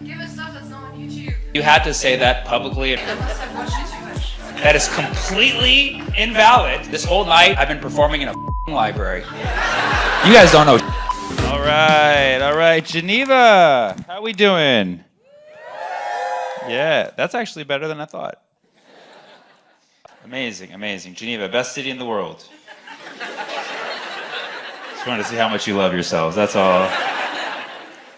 Give us stuff that's not on YouTube. You had to say that publicly. I must have watched it too much. That is completely invalid. This whole night I've been performing in a library. You guys don't know. All right, Geneva, how we doing? Yeah, that's actually better than I thought. Amazing. Geneva, best city in the world. Just wanted to see how much you love yourselves, that's all.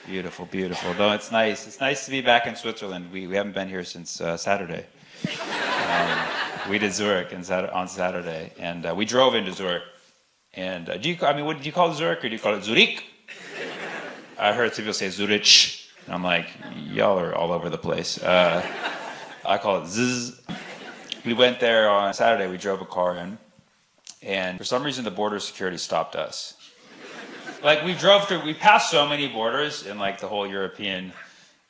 Beautiful. Though it's nice. It's nice to be back in Switzerland. We haven't been here since Saturday. We did Zurich on Saturday, and we drove into Zurich. And do you call it Zurich or do you call it Zurich? I heard some people say Zurich, and I'm like, y'all are all over the place. I call it Zzz. We went there on Saturday. We drove a car in, and for some reason the border security stopped us. Like we passed so many borders in like the whole European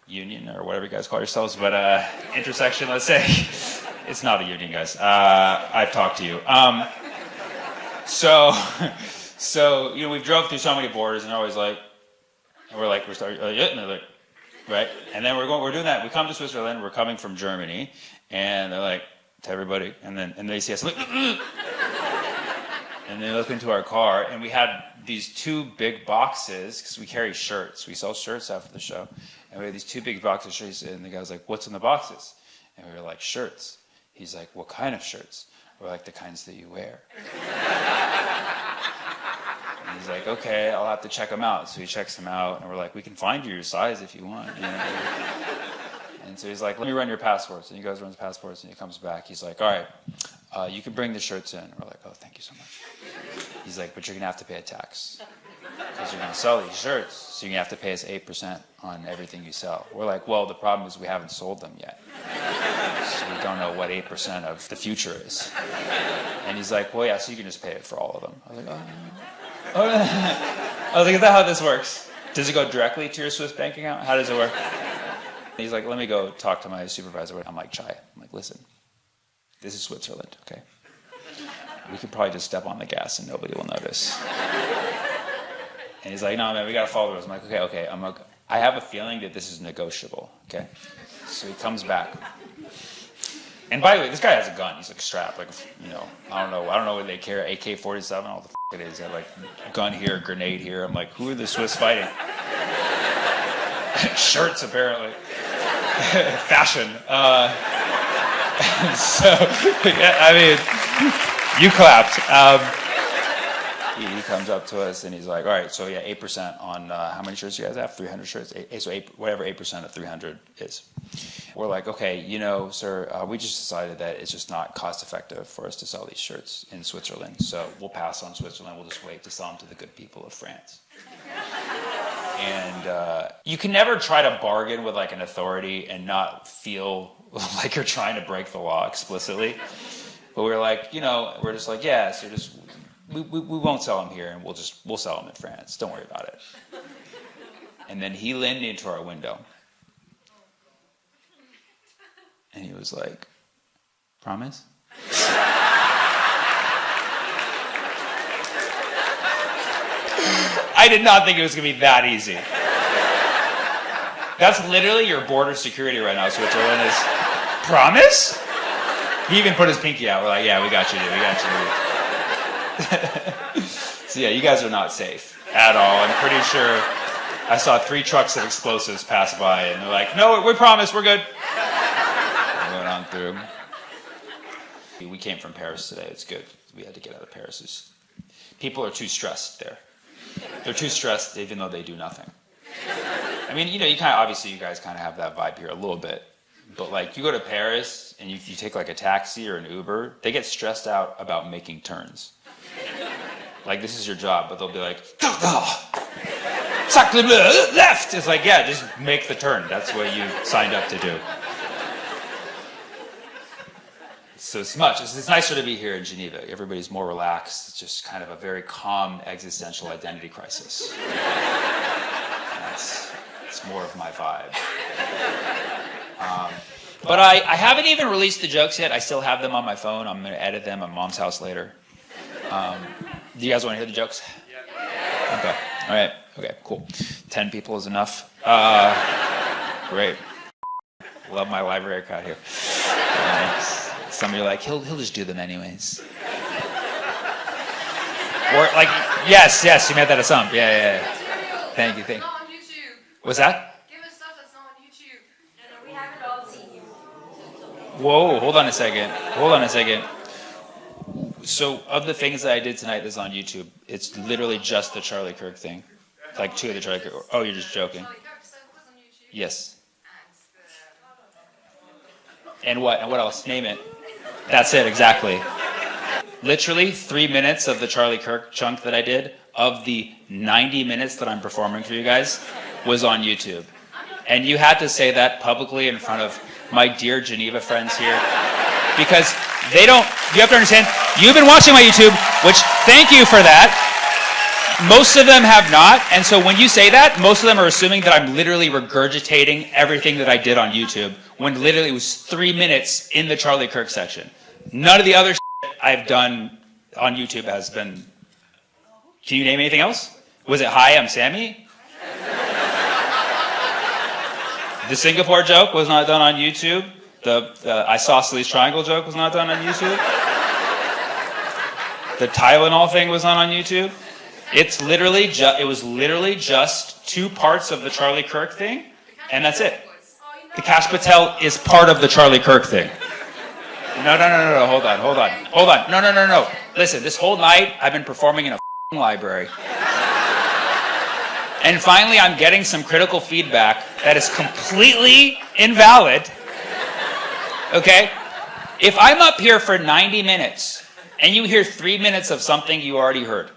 Union or whatever you guys call yourselves, but intersection, let's say. It's not a union, guys. I've talked to you. So we drove through so many borders, and they're always like, and we're starting, yeah, and they're like, right, and then we're doing that. We come to Switzerland. We're coming from Germany, and they're like to everybody, and they see us, like, and they look into our car, and we had these two big boxes because we carry shirts. We sell shirts after the show, and we had these two big boxes of shirts, and the guy was like, "What's in the boxes?" And we were like, "Shirts." He's like, "What kind of shirts?" We're like, "The kinds that you wear." And he's like, "Okay, I'll have to check them out." So he checks them out, and we're like, "We can find you your size if you want." You know? And so he's like, "Let me run your passports." And he goes, runs passports, and he comes back. He's like, "All right, you can bring the shirts in." We're like, "Oh, thank you so much." He's like, "But you're gonna have to pay a tax because you're gonna sell these shirts, so you're gonna have to pay us 8% on everything you sell." We're like, "Well, the problem is we haven't sold them yet, so we don't know what 8% of the future is." And he's like, "Well, yeah, so you can just pay it for all of them." I was like, "Oh." I was like, "Is that how this works? Does it go directly to your Swiss bank account? How does it work?" And he's like, "Let me go talk to my supervisor." I'm like, "Chai." I'm like, "Listen, this is Switzerland, okay? We could probably just step on the gas and nobody will notice." And he's like, "No, man, we gotta follow the rules." I'm like, okay. I have a feeling that this is negotiable, okay? So he comes back. And by the way, this guy has a gun. He's like strapped, like, you know, I don't know what they carry, AK-47, all the it is. They have like gun here, grenade here. I'm like, who are the Swiss fighting? Shirts, apparently. Fashion. So, yeah, I mean, you clapped. He comes up to us and he's like, "All right, so yeah, 8% on how many shirts you guys have? 300 shirts. Whatever 8% of 300 is." We're like, "Okay, you know, sir, we just decided that it's just not cost effective for us to sell these shirts in Switzerland. So we'll pass on Switzerland. We'll just wait to sell them to the good people of France." And you can never try to bargain with like an authority and not feel like you're trying to break the law explicitly. But we're like, you know, we're just like, yeah, so we won't sell them here, and we'll sell them in France. Don't worry about it. And then he leaned into our window, and he was like, "Promise?" I did not think it was gonna be that easy. That's literally your border security right now, Switzerland, is promise? He even put his pinky out. We're like, "Yeah, we got you, dude. We got you, dude." So yeah, you guys are not safe at all. I'm pretty sure I saw 3 trucks of explosives pass by, and they're like, "No, we promise, we're good." We went on through. We came from Paris today. It's good. We had to get out of Paris. People are too stressed there. They're too stressed, even though they do nothing. I mean, you know, you guys kind of have that vibe here a little bit. But like, you go to Paris and you take like a taxi or an Uber, they get stressed out about making turns. Like, this is your job, but they'll be like, left. It's like, yeah, just make the turn. That's what you signed up to do. So it's nicer to be here in Geneva. Everybody's more relaxed. It's just kind of a very calm existential identity crisis. It's more of my vibe. But I haven't even released the jokes yet. I still have them on my phone. I'm going to edit them at Mom's house later. Do you guys want to hear the jokes? Yeah. Okay. All right. Okay, cool. 10 people is enough. Great. Love my library crowd here. Some of you are like, he'll just do them anyways. Or like, yes, you made that a sum. Yeah. Thank you. It's not on YouTube. What's that? Give us stuff that's not on YouTube. We haven't all seen you. Whoa, hold on a second. So, of the things that I did tonight that's on YouTube, it's literally just the Charlie Kirk thing. Like 2 of the Charlie Kirk. Oh, you're just joking. Charlie Kirk stuff was on YouTube. Yes. And And what? And what else? Name it. That's it, exactly. Literally 3 minutes of the Charlie Kirk chunk that I did, of the 90 minutes that I'm performing for you guys, was on YouTube. And you had to say that publicly in front of my dear Geneva friends here. Because you have to understand, you've been watching my YouTube, which thank you for that. Most of them have not. And so when you say that, most of them are assuming that I'm literally regurgitating everything that I did on YouTube, when literally it was 3 minutes in the Charlie Kirk section. None of the other I've done on YouTube has been... Can you name anything else? Was it Hi, I'm Sammy? The Singapore joke was not done on YouTube. The Isosceles Triangle joke was not done on YouTube. The Tylenol thing was not on YouTube. It was literally just 2 parts of the Charlie Kirk thing, and that's it. The Kash Patel is part of the Charlie Kirk thing. No, hold on. No. Listen, this whole night I've been performing in a library. And finally I'm getting some critical feedback that is completely invalid. Okay? If I'm up here for 90 minutes and you hear 3 minutes of something you already heard,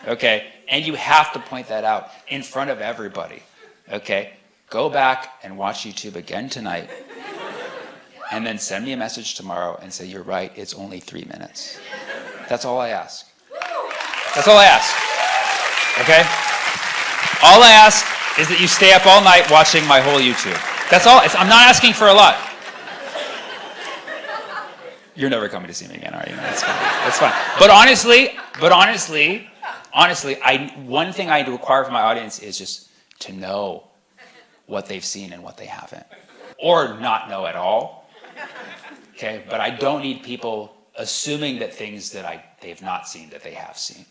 okay, and you have to point that out in front of everybody, okay, go back and watch YouTube again tonight. And then send me a message tomorrow and say, you're right, it's only 3 minutes. That's all I ask. That's all I ask. Okay? All I ask is that you stay up all night watching my whole YouTube. That's all. I'm not asking for a lot. You're never coming to see me again, are you? That's fine. That's fine. But honestly, one thing I require from my audience is just to know what they've seen and what they haven't. Or not know at all. Okay, but I don't need people assuming that things that they've not seen that they have seen.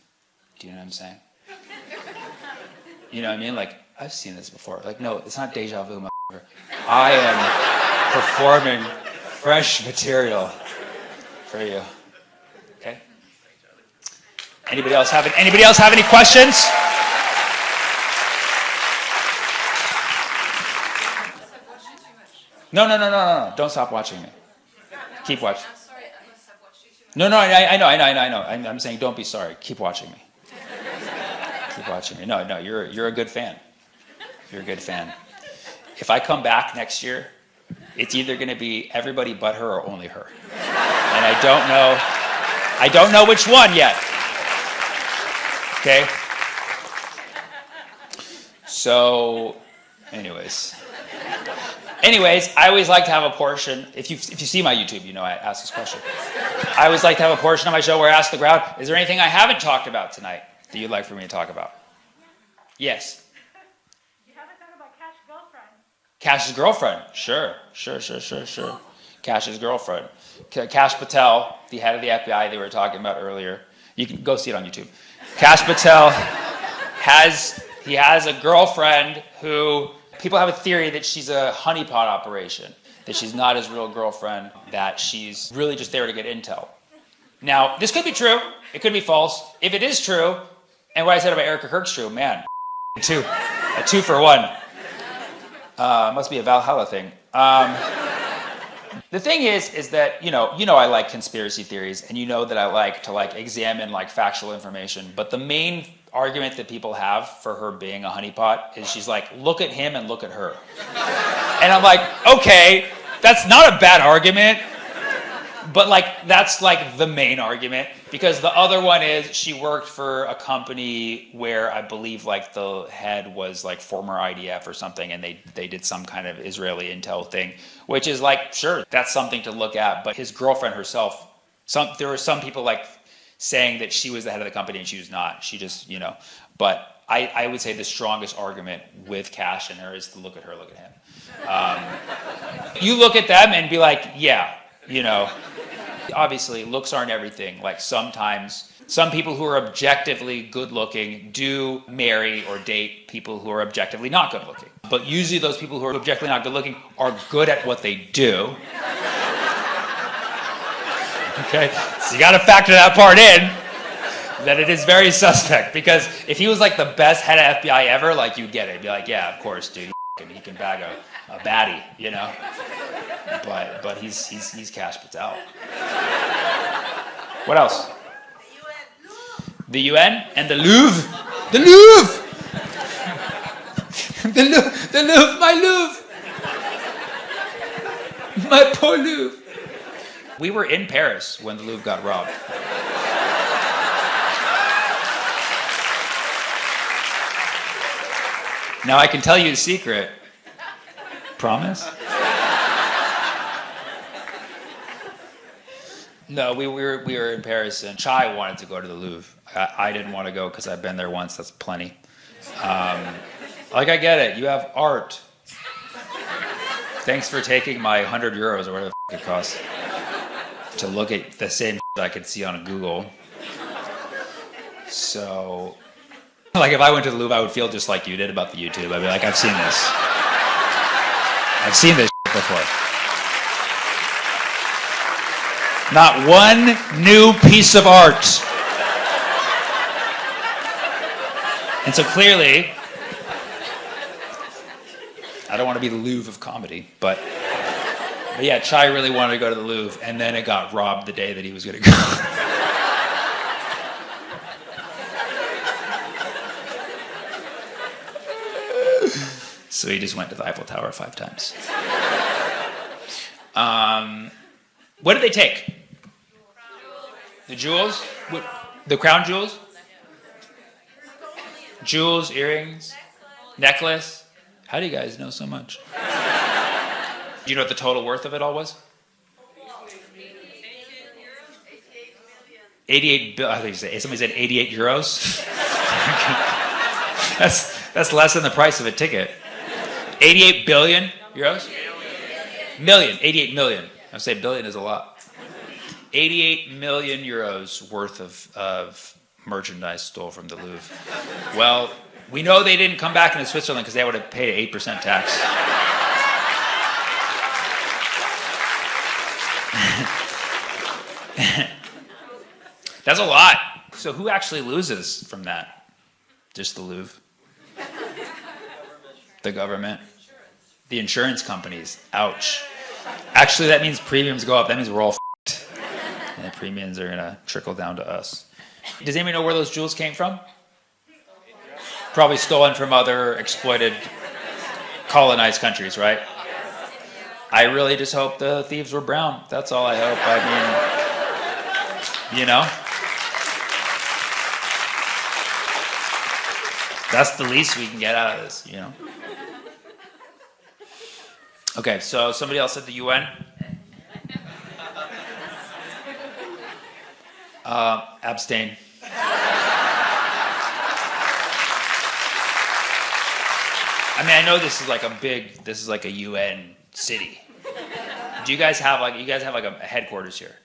Do you know what I'm saying? You know what I mean? Like, I've seen this before. Like, no, it's not deja vu, motherfucker. I am performing fresh material for you. Okay? Anybody else have any questions? No. Don't stop watching me. Keep watching. I'm sorry, I must have watched you too much. No, I know. I'm saying don't be sorry. Keep watching me. Keep watching me. No, you're a good fan. You're a good fan. If I come back next year, it's either going to be everybody but her or only her. And I don't know which one yet. Okay? So, anyways, I always like to have a portion. If you see my YouTube, you know I ask this question. I always like to have a portion of my show where I ask the crowd, is there anything I haven't talked about tonight that you'd like for me to talk about? Yes. You haven't talked about Kash's girlfriend. Kash's girlfriend. Sure. Kash's girlfriend. Kash Patel, the head of the FBI they were talking about earlier. You can go see it on YouTube. Kash Patel has a girlfriend who... People have a theory that she's a honeypot operation, that she's not his real girlfriend, that she's really just there to get intel. Now, this could be true. It could be false. If it is true, and what I said about Erica Kirk's true, man, a 2 for 1. Must be a Valhalla thing. The thing is that, you know I like conspiracy theories, and you know that I like to examine factual information, but the main argument that people have for her being a honeypot is she's like, look at him and look at her. And I'm like, okay, that's not a bad argument, but that's the main argument, because the other one is she worked for a company where I believe the head was former IDF or something, and they did some kind of Israeli intel thing, which is sure, that's something to look at, but his girlfriend herself, there were some people saying that she was the head of the company and she was not. She just, but I would say the strongest argument with Kash and her is to look at her, look at him. You look at them and be like, yeah, you know. Obviously, looks aren't everything. Like sometimes, some people who are objectively good looking do marry or date people who are objectively not good looking. But usually those people who are objectively not good looking are good at what they do. Okay, so you gotta factor that part in, that it is very suspect, because if he was like the best head of FBI ever, like you'd get it. You'd be like, yeah, of course, dude, he can bag a baddie, you know? But he's Cash Patel. What else? The UN and the Louvre. The Louvre! The Louvre, my Louvre! My poor Louvre. We were in Paris when the Louvre got robbed. Now I can tell you a secret. Promise? No, we were in Paris, and Chai wanted to go to the Louvre. I didn't want to go because I've been there once. That's plenty. Like, I get it. You have art. Thanks for taking my 100 euros or whatever the it costs to look at the same I could see on Google. So, like, if I went to the Louvre, I would feel just like you did about the YouTube. I'd be like, I've seen this. I've seen this before. Not one new piece of art. And so clearly, I don't want to be the Louvre of comedy, but yeah, Chai really wanted to go to the Louvre, and then it got robbed the day that he was going to go. So he just went to the Eiffel Tower 5 times. What did they take? The jewels? What, the crown jewels? Jewels, earrings, necklace. How do you guys know so much? Do you know what the total worth of it all was? 88 billion. I think somebody said 88 euros. That's less than the price of a ticket. 88 billion euros? Million. 88 million. I say billion is a lot. 88 million euros worth of merchandise stole from the Louvre. Well, we know they didn't come back into Switzerland because they would have paid 8% tax. That's a lot. So who actually loses from that? Just the Louvre? The government? The insurance companies. Ouch. Actually, that means premiums go up. That means we're all f***ed. And the premiums are going to trickle down to us. Does anybody know where those jewels came from? Probably stolen from other exploited, colonized countries, right? I really just hope the thieves were brown. That's all I hope. I mean, you know? That's the least we can get out of this, you know? Okay, so somebody else said the UN? Abstain. I mean, I know this is like a UN city. Do you guys have like a headquarters here?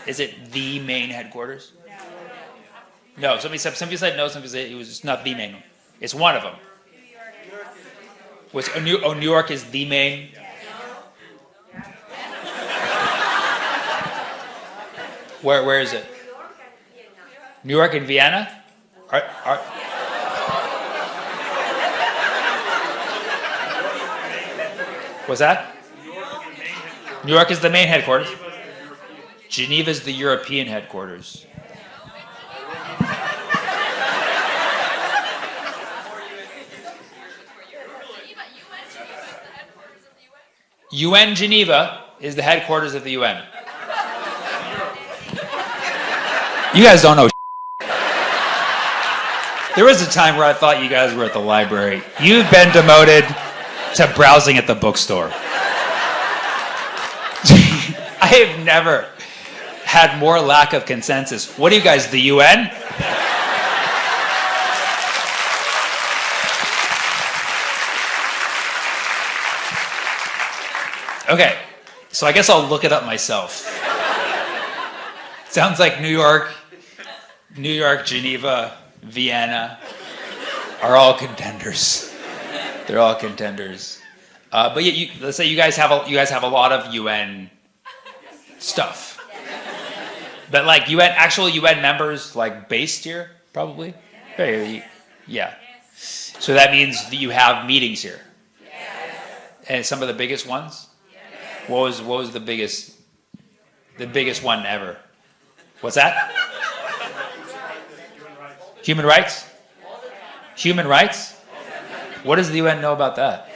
Is it the main headquarters? No, somebody said no, somebody said it was just not the main one. It's one of them. New York is the main? Where is it? New York and Vienna? What's that? New York is the main headquarters. Geneva is the European headquarters. UN Geneva is the headquarters of the UN. You guys don't know. There was a time where I thought you guys were at the library. You've been demoted to browsing at the bookstore. I have never had more lack of consensus. What are you guys, the UN? Okay, so I guess I'll look it up myself. Sounds like New York, Geneva, Vienna are all contenders. They're all contenders. But yeah, let's say you guys have a lot of UN stuff. But like actual UN members like based here, probably? Yeah. So that means that you have meetings here. And some of the biggest ones? What was the biggest one ever? What's that? Human rights? Human rights? What does the UN know about that?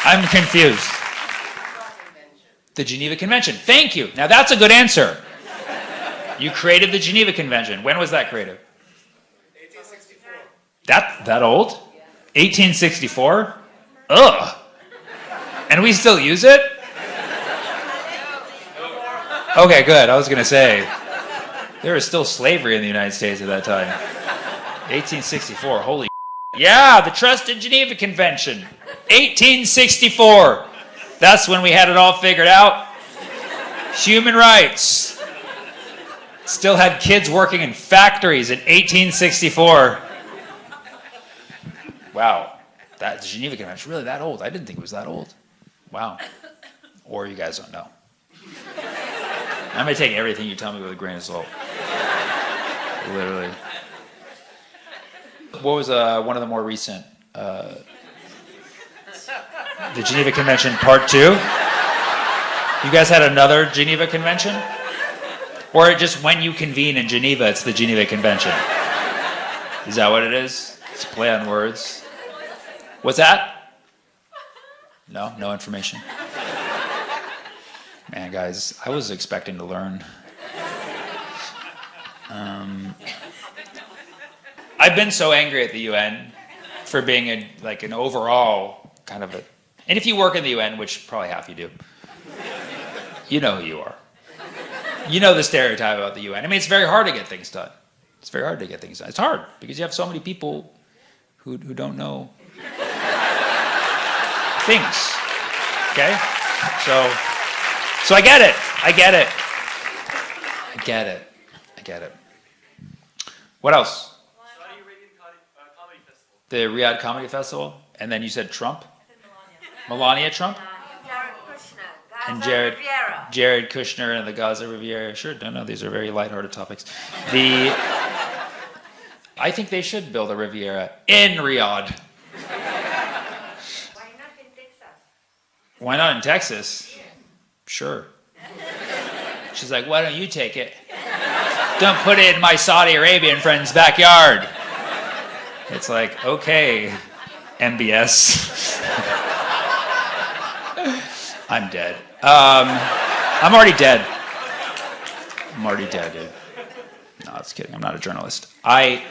I'm confused. The Geneva Convention. Thank you. Now that's a good answer. You created the Geneva Convention. When was that created? 1864. That old? 1864? Ugh. And we still use it? Okay, good. I was going to say, there was still slavery in the United States at that time. 1864, holy yeah, the Trusted Geneva Convention. 1864. That's when we had it all figured out. Human rights. Still had kids working in factories in 1864. Wow. That Geneva Convention, really that old? I didn't think it was that old. Wow. Or you guys don't know. I'm going to take everything you tell me with a grain of salt. Literally. What was one of the more recent? The Geneva Convention Part 2? You guys had another Geneva Convention? Or just when you convene in Geneva, it's the Geneva Convention? Is that what it is? It's a play on words. What's that? No information. Man, guys, I was expecting to learn. I've been so angry at the UN for being an overall kind of a... And if you work in the UN, which probably half you do, you know who you are. You know the stereotype about the UN. I mean, it's very hard to get things done. It's very hard to get things done. It's hard because you have so many people who don't know things. Okay? So I get it. I get it. What else? Saudi Arabian Comedy Festival. The Riyadh Comedy Festival? And then you said Trump? Melania Trump? Jared Kushner. And Gaza Riviera. Jared Kushner and the Gaza Riviera. Sure, no, these are very lighthearted topics. I think they should build a Riviera in Riyadh. Why not in Texas? Why not in Texas? Sure. She's like, why don't you take it? Don't put it in my Saudi Arabian friend's backyard. It's like, okay, MBS. I'm dead. I'm already dead. Dude. No, I was kidding. I'm not a journalist. I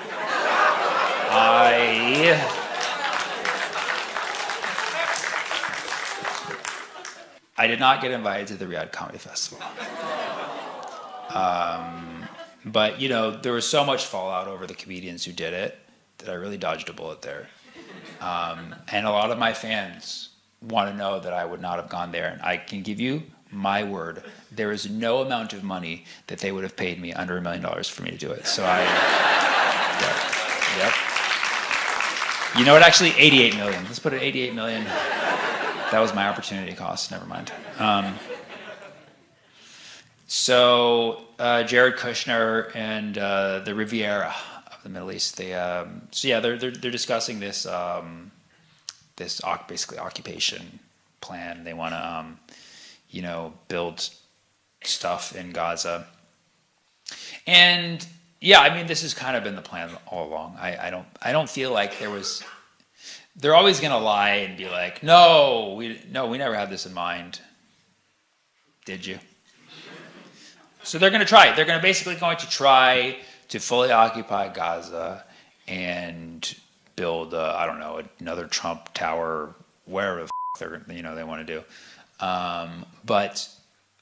did not get invited to the Riyadh Comedy Festival. But, there was so much fallout over the comedians who did it that I really dodged a bullet there. And a lot of my fans want to know that I would not have gone there. And I can give you my word, there is no amount of money that they would have paid me under $1 million for me to do it. So yep. You know what, actually, 88 million. Let's put it 88 million. That was my opportunity cost, never mind. So Jared Kushner and the Riviera of the Middle East, they're discussing this basically occupation plan. They want to build stuff in Gaza. And yeah, I mean, this has kind of been the plan all along. I don't feel like they're always going to lie and be like, no, we never had this in mind. Did you? So they're going to try. They're basically going to try to fully occupy Gaza and build, another Trump Tower, wherever the they want to do. But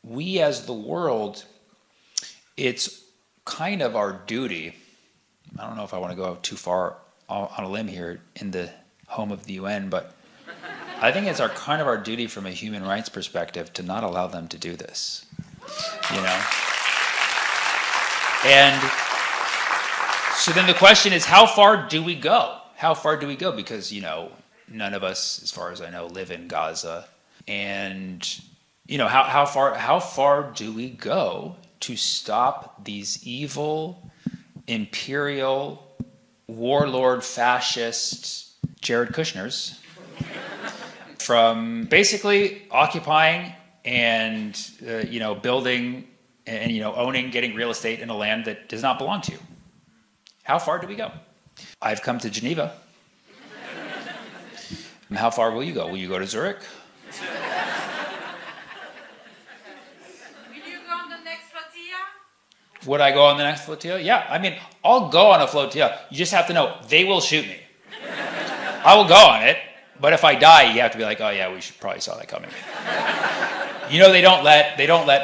we as the world, it's kind of our duty. I don't know if I want to go too far on a limb here in the home of the UN, but I think it's kind of our duty from a human rights perspective to not allow them to do this. You know? And so then the question is, how far do we go? How far do we go? Because, you know, none of us, as far as I know, live in Gaza. And, you know, how far do we go to stop these evil, imperial, warlord, fascist Jared Kushners from basically occupying and, you know, building and, you know, owning, getting real estate in a land that does not belong to you? How far do we go? I've come to Geneva. How far will you go? Will you go to Zurich? Will you go on the next flotilla? Would I go on the next flotilla? Yeah, I mean, I'll go on a flotilla. You just have to know, they will shoot me. I will go on it, but if I die, you have to be like, oh yeah, we should probably saw that coming. You know, they don't let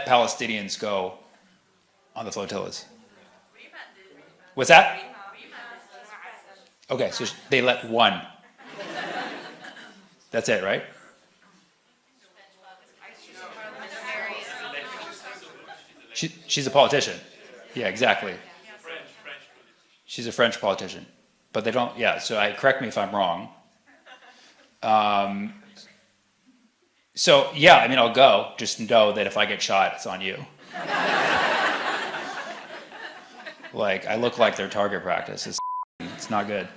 Palestinians go on the flotillas. What's that? Okay, so they let one. That's it, right? She's a politician. Yeah, exactly. She's a French politician. But they don't, yeah, so correct me if I'm wrong. So, yeah, I mean, I'll go. Just know that if I get shot, it's on you. Like, I look like their target practice. It's not good.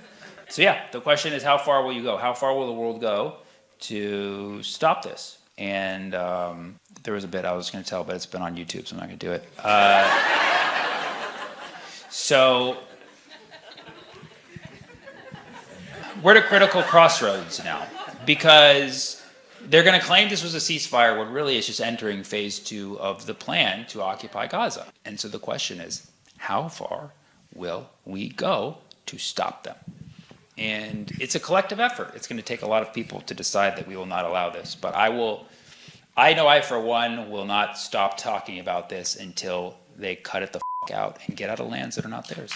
So, yeah, the question is, how far will you go? How far will the world go to stop this? And there was a bit I was going to tell, but it's been on YouTube, so I'm not going to do it. So we're at a critical crossroads now, because they're going to claim this was a ceasefire when really it's just entering phase 2 of the plan to occupy Gaza. And so the question is, how far will we go to stop them? And it's a collective effort. It's going to take a lot of people to decide that we will not allow this. But I know I, for one, will not stop talking about this until they cut it the f*** out and get out of lands that are not theirs.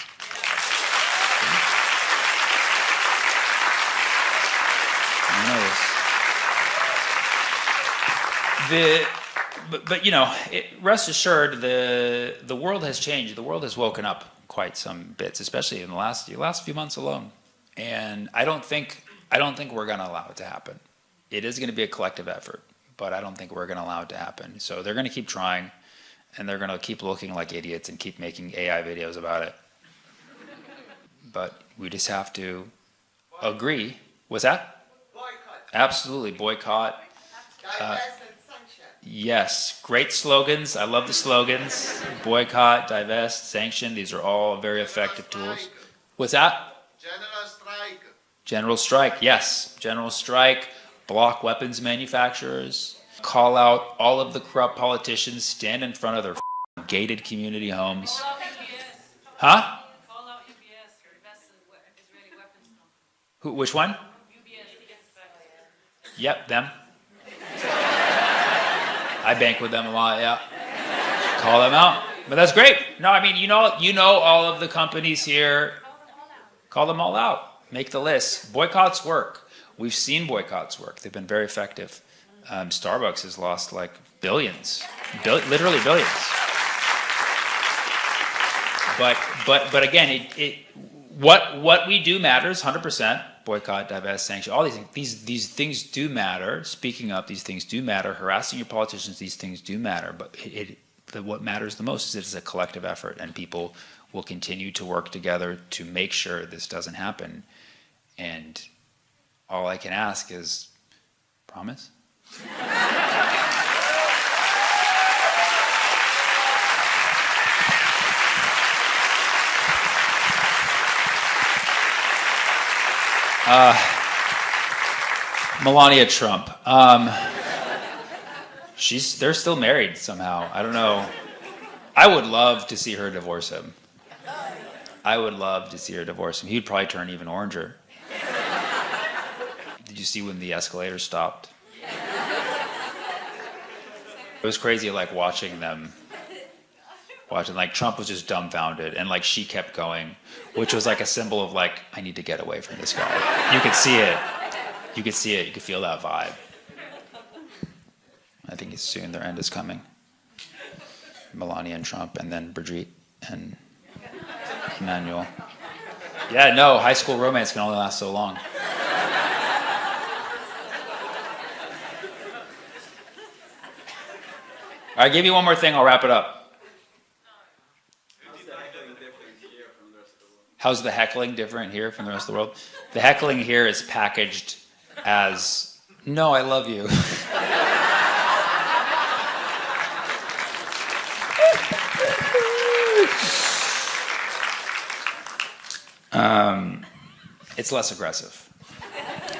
But you know, rest assured, the world has changed. The world has woken up quite some bits, especially in the last few months alone. And I don't think we're going to allow it to happen. It is going to be a collective effort, but I don't think we're going to allow it to happen. So they're going to keep trying, and they're going to keep looking like idiots and keep making AI videos about it. But we just have to agree. What's that? Boycott. Absolutely, boycott. Divest and sanction. Yes, great slogans. I love the slogans. Boycott, divest, sanction. These are all very effective tools. What's that? General strike. General strike, yes. General strike, block weapons manufacturers, call out all of the corrupt politicians, stand in front of their gated community homes. Call out UBS. Huh? Call out UBS. Invest in Israeli weapons company. Who? Which one? UBS. Yep, them. I bank with them a lot, yeah. Call them out. But that's great. No, I mean, you know all of the companies here. Call them all out. Make the list. Boycotts work. We've seen boycotts work. They've been very effective. Starbucks has lost like billions, literally billions. But again, what we do matters 100%. Boycott, divest, sanction, all these things do matter. Speaking up, these things do matter. Harassing your politicians, these things do matter. But what matters the most is it's a collective effort, and people will continue to work together to make sure this doesn't happen. And all I can ask is, promise? Melania Trump. They're still married somehow. I don't know. I would love to see her divorce him. I would love to see her divorce him. He'd probably turn even oranger. Did you see when the escalator stopped? It was crazy, like watching like Trump was just dumbfounded, and like she kept going, which was like a symbol of like, I need to get away from this guy. You could see it. You could see it. You could feel that vibe. I think soon their end is coming. Melania and Trump, and then Brigitte and Emmanuel. Yeah, no, high school romance can only last so long. All right, give me one more thing, I'll wrap it up. How's the heckling different here from the rest of the world? The heckling here is packaged as, no, I love you. It's less aggressive.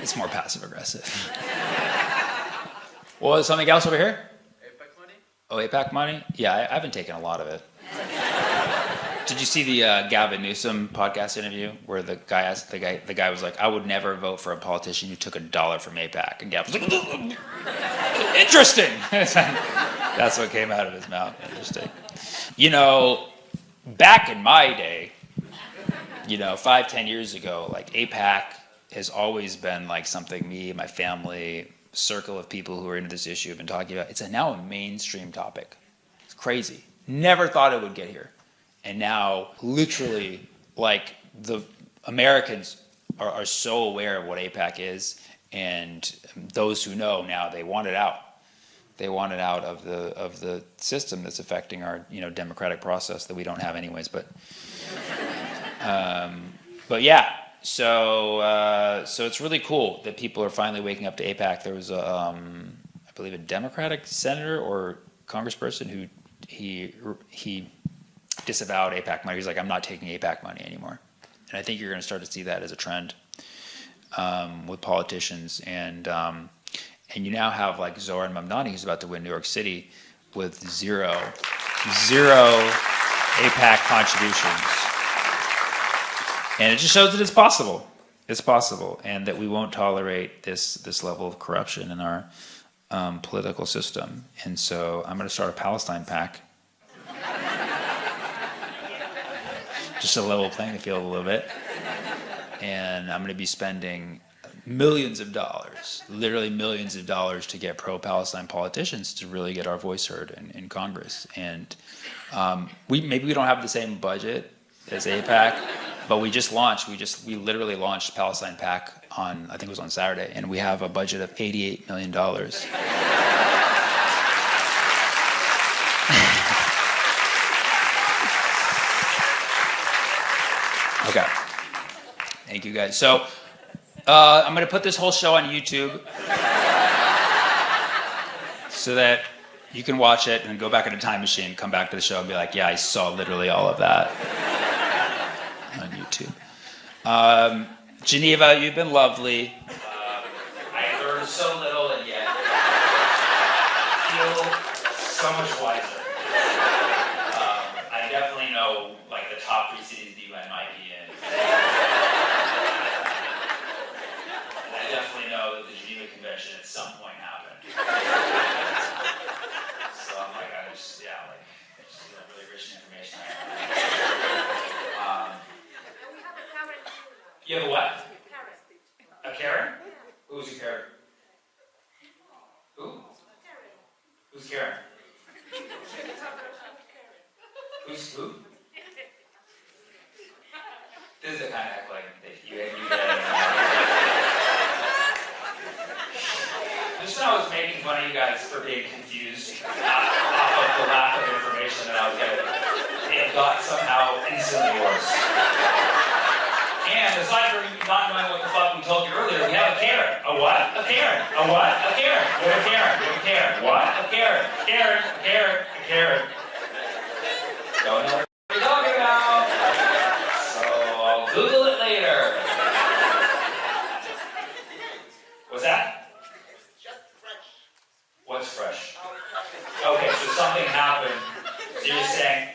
It's more passive aggressive. Well, something else over here? APAC money? Oh, APAC money? Yeah, I haven't taken a lot of it. Did you see the Gavin Newsom podcast interview where the guy asked the guy was like, I would never vote for a politician who took $1 from APAC, and Gavin was like, interesting. That's what came out of his mouth. Interesting. You know, back in my day, 5-10 years ago, like APAC has always been like something me and my family, circle of people who are into this issue have been talking about. It's now a mainstream topic. It's crazy. Never thought it would get here. And now, literally, like the Americans are so aware of what APAC is, and those who know now, they want it out. They want it out of the system that's affecting our democratic process that we don't have anyways. But yeah, so it's really cool that people are finally waking up to APAC. There was I believe a Democratic senator or congressperson who he disavowed APAC money. He's like, I'm not taking APAC money anymore. And I think you're going to start to see that as a trend with politicians. And you now have like Zoran Mamdani, who's about to win New York City with zero APAC contributions. And it just shows that it's possible. It's possible, and that we won't tolerate this level of corruption in our political system. And so I'm going to start a Palestine PAC. Just to level playing the field a little bit. And I'm going to be spending millions of dollars, literally millions of dollars, to get pro-Palestine politicians to really get our voice heard in Congress. And maybe we don't have the same budget as APAC, but we literally launched Palestine PAC on, I think it was on Saturday, and we have a budget of $88 million. Okay. Thank you guys. So I'm going to put this whole show on YouTube so that you can watch it and go back in a time machine, come back to the show and be like, yeah, I saw literally all of that on YouTube. Geneva, you've been lovely. I learned so little and yet feel so much wiser. I definitely know like the top 3 cities the UN might be in. And I definitely know that the Geneva Convention at some point happened. So I'm like, just really rich information. You have a what? A Karen? Who's a Karen? Who? Who's Karen? Who's who? This is the kind of heckling that you get. Just when I was making fun of you guys for being confused off of the lack of information that I was getting, it got somehow instantly worse. And aside from not knowing what the fuck we told you earlier, we have a Karen. A what? A Karen. A what? A Karen. We have a Karen. We have a Karen. What? A Karen. Karen. A Karen. A Karen. Don't know what you're talking about. So I'll Google it later. What's that? Just fresh. What's fresh? Okay, so something happened. So you're saying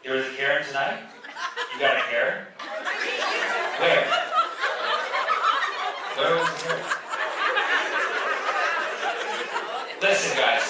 there was a Karen tonight? You got a Karen? Where? Where was the Karen? Listen, guys.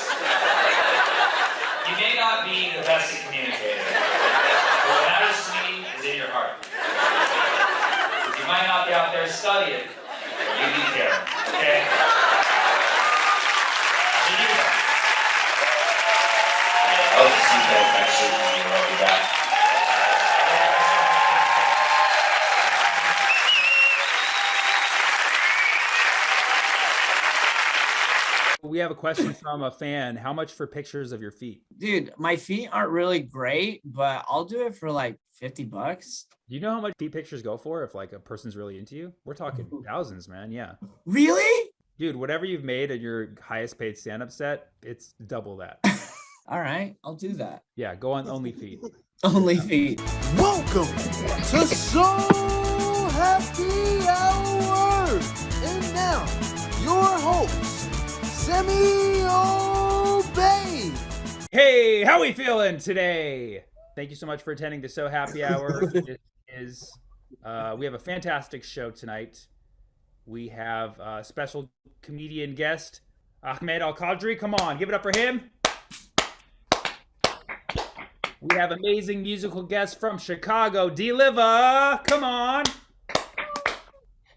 we have a question from a fan. How much for pictures of your feet? Dude, my feet aren't really great, but I'll do it for like $50. Do you know how much feet pictures go for if like a person's really into you? We're talking thousands, man. Yeah. Really? Dude, whatever you've made at your highest paid stand-up set, it's double that. All right, I'll do that. Yeah, go on OnlyFeet. Only feet. Welcome to So Happy Hour! And now, your host, Semi Obey. Hey, how we feeling today? Thank you so much for attending the So Happy Hour. We have a fantastic show tonight. We have a special comedian guest, Ahmed Al-Qadri. Come on, give it up for him. We have amazing musical guests from Chicago, D-Liva. Come on.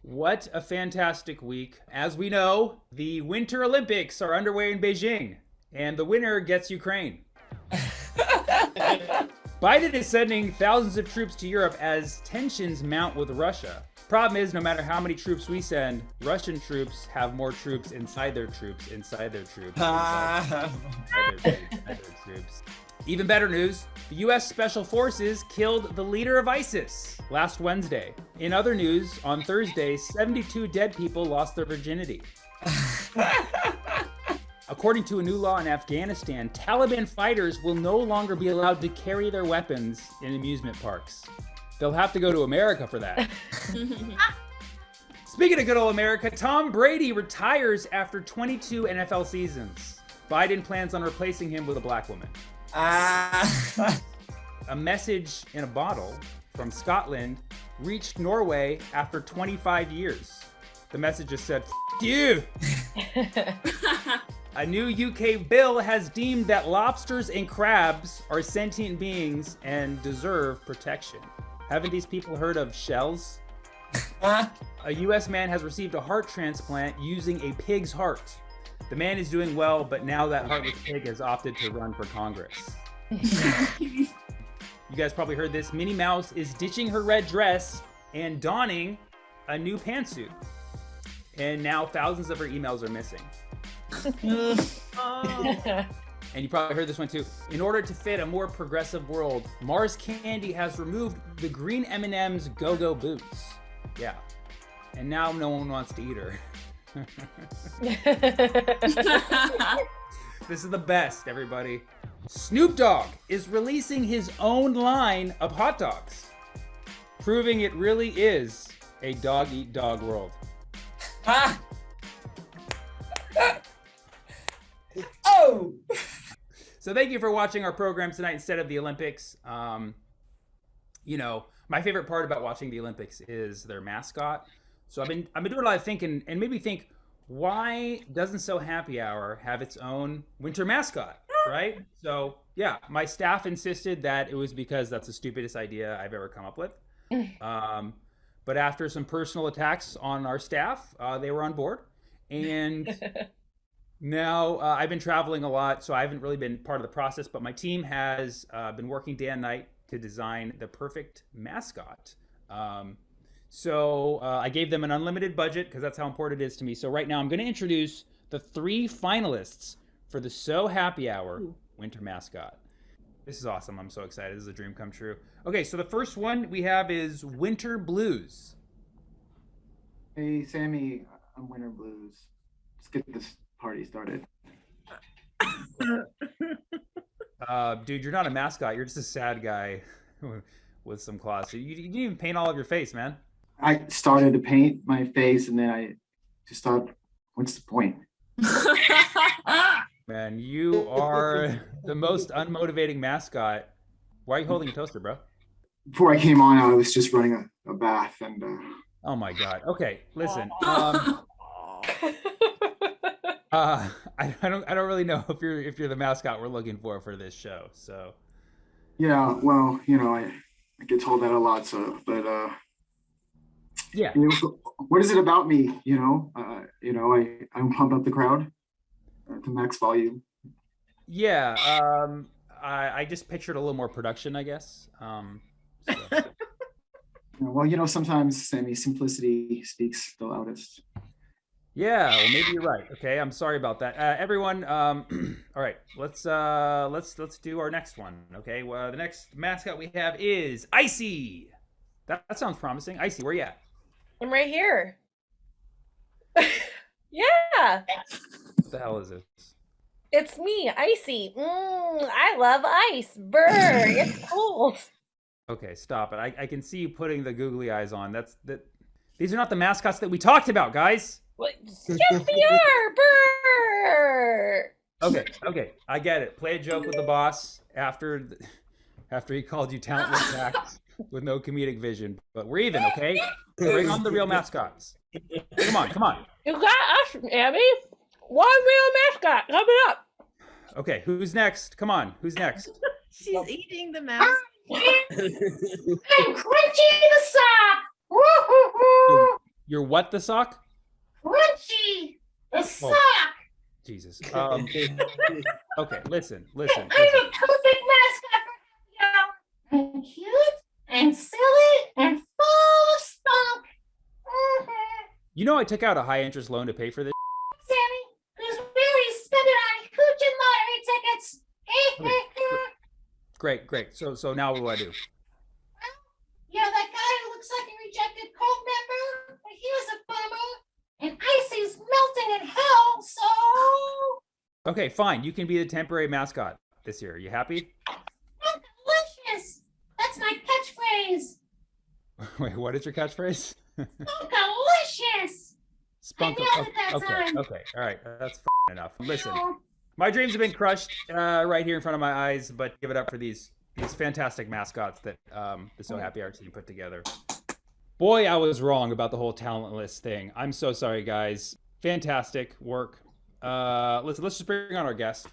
What a fantastic week. As we know, the Winter Olympics are underway in Beijing, and the winner gets Ukraine. Biden is sending thousands of troops to Europe as tensions mount with Russia. Problem is, no matter how many troops we send, Russian troops have more troops inside their troops, inside their troops, inside their troops. Even better news, the U.S. Special Forces killed the leader of ISIS last Wednesday. In other news, on Thursday, 72 dead people lost their virginity. According to a new law in Afghanistan, Taliban fighters will no longer be allowed to carry their weapons in amusement parks. They'll have to go to America for that. Speaking of good old America, Tom Brady retires after 22 NFL seasons. Biden plans on replacing him with a black woman. A message in a bottle from Scotland reached Norway after 25 years. The message just said, "F you." A new UK bill has deemed that lobsters and crabs are sentient beings and deserve protection. Haven't these people heard of shells? A US man has received a heart transplant using a pig's heart. The man is doing well, but now that heartless pig has opted to run for Congress. You guys probably heard this. Minnie Mouse is ditching her red dress and donning a new pantsuit. And now thousands of her emails are missing. And you probably heard this one too. In order to fit a more progressive world, Mars Candy has removed the green M&M's Go-Go Boots. Yeah. And now no one wants to eat her. This is the best, everybody. Snoop Dogg is releasing his own line of hot dogs, proving it really is a dog-eat-dog world. Oh! So thank you for watching our program tonight instead of the Olympics. You know, my favorite part about watching the Olympics is their mascot. So I've been doing a lot of thinking, and made me think, why doesn't So Happy Hour have its own winter mascot, right? So yeah, my staff insisted that it was because that's the stupidest idea I've ever come up with. But after some personal attacks on our staff, they were on board. And now I've been traveling a lot, so I haven't really been part of the process, but my team has been working day and night to design the perfect mascot. So I gave them an unlimited budget because that's how important it is to me. So right now I'm going to introduce the 3 finalists for the So Happy Hour winter mascot. This is awesome. I'm so excited. This is a dream come true. Okay, so the first one we have is Winter Blues. Hey, Sammy, I'm Winter Blues. Let's get this party started. Dude, you're not a mascot. You're just a sad guy with some claws. So you didn't even paint all of your face, man. I started to paint my face and then I just thought, what's the point? Man, you are the most unmotivating mascot. Why are you holding a toaster, bro? Before I came on, I was just running a bath and Oh my God. Okay, listen. I don't really know if you're the mascot we're looking for this show. So yeah, well, you know, I get told that a lot. So, but yeah, you know, what is it about me? You know, I pump up the crowd to max volume. Yeah, I just pictured a little more production, I guess. So. Well, you know, sometimes Sammy, simplicity speaks the loudest. Yeah, well, maybe you're right. Okay, I'm sorry about that. Everyone, all right, let's do our next one. Okay, well, the next mascot we have is Icy. That sounds promising. Icy, where you at? I'm right here. Yeah, What the hell is this? it's me, Icy. I love ice. Brr, it's cold. Okay, stop it. I can see you putting the googly eyes on. That. These are not the mascots that we talked about, guys. What? Yes, we are. Brr. Okay, I get it. Play a joke with the boss after he called you talentless act with no comedic vision. But we're even, okay? Bring on the real mascots. Come on. You got us, Abby. One real mascot coming up. Okay, who's next? Come on, who's next? She's eating the mouse. I'm Crunchy the sock. You're what the sock? Crunchy the sock. Jesus. Okay, listen. I'm a perfect mascot for happy hour. I'm cute and silly and full of spunk. You know I took out a high interest loan to pay for this. Sammy, who's really spending on hooch and lottery tickets. Great. So now what do I do? Yeah, that guy who looks like a rejected cult member. He was a bummer. And Icy's melting in hell, so... Okay, fine. You can be the temporary mascot this year. You happy? Delicious! That's my catchphrase. Wait, what is your catchphrase? Delicious! Spunk. I nailed it that time. Okay. All right. That's enough. Listen, my dreams have been crushed right here in front of my eyes, but give it up for these fantastic mascots that the So Happy Hour team put together. Boy, I was wrong about the whole talentless thing. I'm so sorry, guys. Fantastic work. Let's just bring on our guest.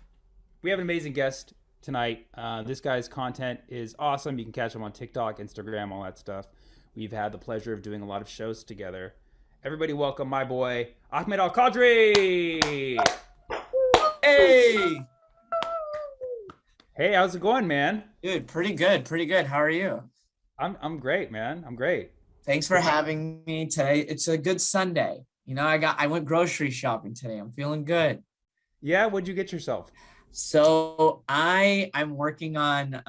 We have an amazing guest tonight. This guy's content is awesome. You can catch him on TikTok, Instagram, all that stuff. We've had the pleasure of doing a lot of shows together. Everybody welcome my boy, Ahmed Al-Qadri. Hey, Hey, how's it going, man? dude, pretty good. How are you? I'm great, man. I'm great. Thanks for having me today. It's a good Sunday. You know, I went grocery shopping today. I'm feeling good. Yeah, what'd you get yourself? So I'm working on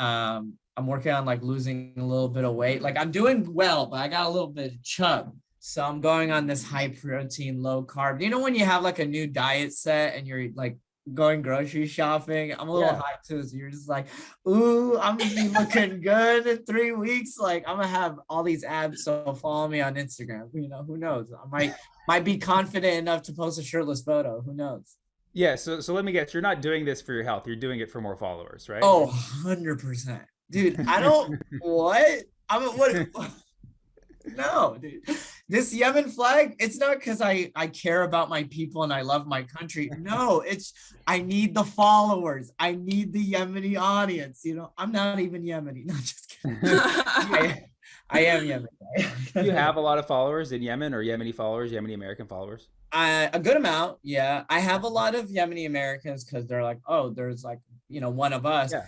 like losing a little bit of weight. Like I'm doing well, but I got a little bit of chub. So I'm going on this high protein, low carb. You know when you have like a new diet set and you're like going grocery shopping? I'm a little high too. So you're just like, ooh, I'm gonna be looking good in 3 weeks. Like I'm gonna have all these abs. So follow me on Instagram. You know, who knows? I might be confident enough to post a shirtless photo. Who knows? Yeah, so let me guess. You're not doing this for your health. You're doing it for more followers, right? Oh, 100%. Dude, I don't, what? What? No, dude. This Yemen flag, it's not because I care about my people and I love my country. No, I need the followers. I need the Yemeni audience. You know, I'm not even Yemeni. No, just kidding. I am Yemeni. Do you have a lot of followers in Yemen or Yemeni followers, Yemeni American followers? A good amount, yeah. I have a lot of Yemeni Americans because they're like, oh, there's like, you know, one of us. Yeah.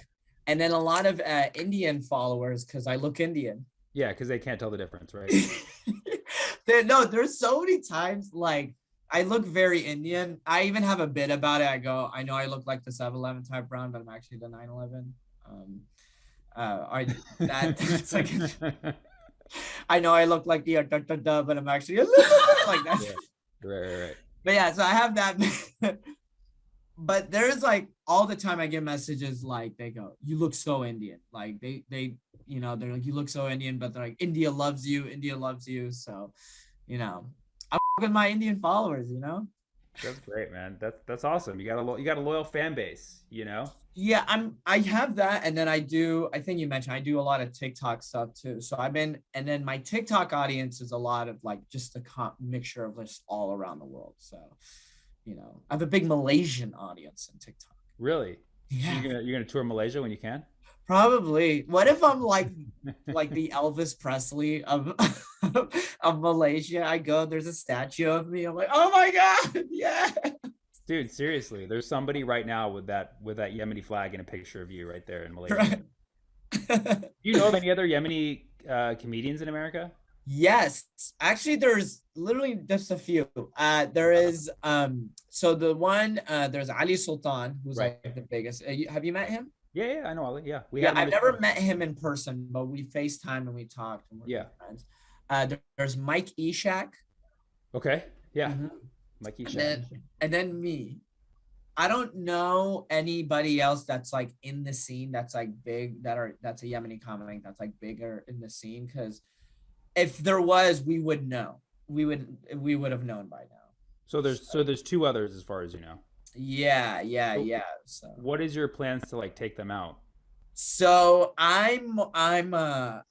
And then a lot of Indian followers because I look Indian. Yeah, because they can't tell the difference, right? There's so many times like I look very Indian. I even have a bit about it. I know I look like the 7-Eleven type brown, but I'm actually the 911. That's like I know I look like the but I'm actually a little bit like that. Yeah. Right. But yeah, so I have that. But there's like all the time I get messages like they go, you look so Indian. Like they you know, they're like, you look so Indian, but they're like, India loves you. So, you know, I'm with my Indian followers, you know? That's great, man. That's awesome. You got a loyal fan base, you know? Yeah, I have that. And then I think you mentioned, I do a lot of TikTok stuff too. So and then my TikTok audience is a lot of like just a mixture of just all around the world. So, you know, I have a big Malaysian audience in TikTok. Really? Yeah. You're gonna tour Malaysia when you can? Probably. What if I'm like the Elvis Presley of Malaysia? I go, there's a statue of me. I'm like, oh my God, yeah. Dude, seriously, there's somebody right now with that Yemeni flag and a picture of you right there in Malaysia. Do you know of any other Yemeni comedians in America? Yes, actually, there's literally just a few. There is so the one there's Ali Sultan, who's Right. like the biggest. Have you met him? Yeah, I know Ali. Yeah, we Yeah, had him on I've the never show. met him in person, but we FaceTime and we talked and we're Yeah. good friends. There's Mike Eshak. Okay. Yeah. Mhm. Mikey And Shaw. then me. I don't know anybody else that's like in the scene that's like big that's a Yemeni comic that's like bigger in the scene, because if there was, we would know. We would have known by now. So there's two others as far as you know. Yeah. So What is your plans to like take them out? so I'm a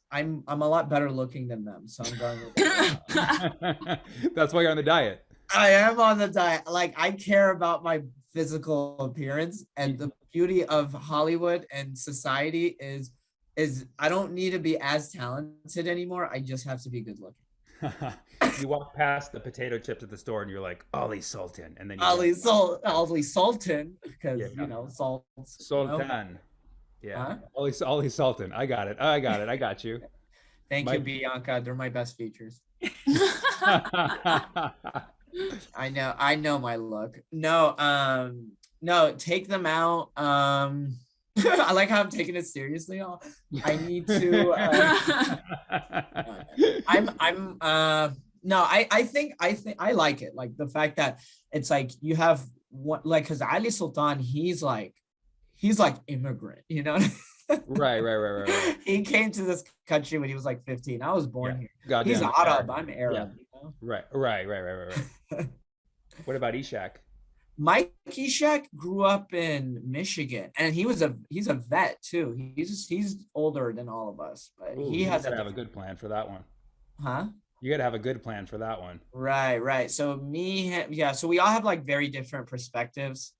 lot better looking than them. So I'm going with That's why you're on the diet. I am on the diet. Like, I care about my physical appearance, and the beauty of Hollywood and society is I don't need to be as talented anymore. I just have to be good looking. You walk past the potato chips at the store and you're like, Ali Sultan. And then you Ali Sultan, because Yeah. you know, salt. Sultan. Yeah. Huh? Ali Sultan. I got it. I got you. Thank My- you, Bianca. They're my best features. I know my look. No, take them out. I like how I'm taking it seriously. I need to I think I like it. Like the fact that it's like you have one, like, because Ali Sultan, he's like immigrant, you know. Right. He came to this country when he was like 15. I was born here. Goddamn He's Arab. I'm Arab. You know? Right. What about Ishak? Mike Eshak grew up in Michigan, and he's a vet too. He's older than all of us, but Ooh, he you has gotta have a good plan for that one. huh? You gotta have a good plan for that one. Right. So so we all have like very different perspectives.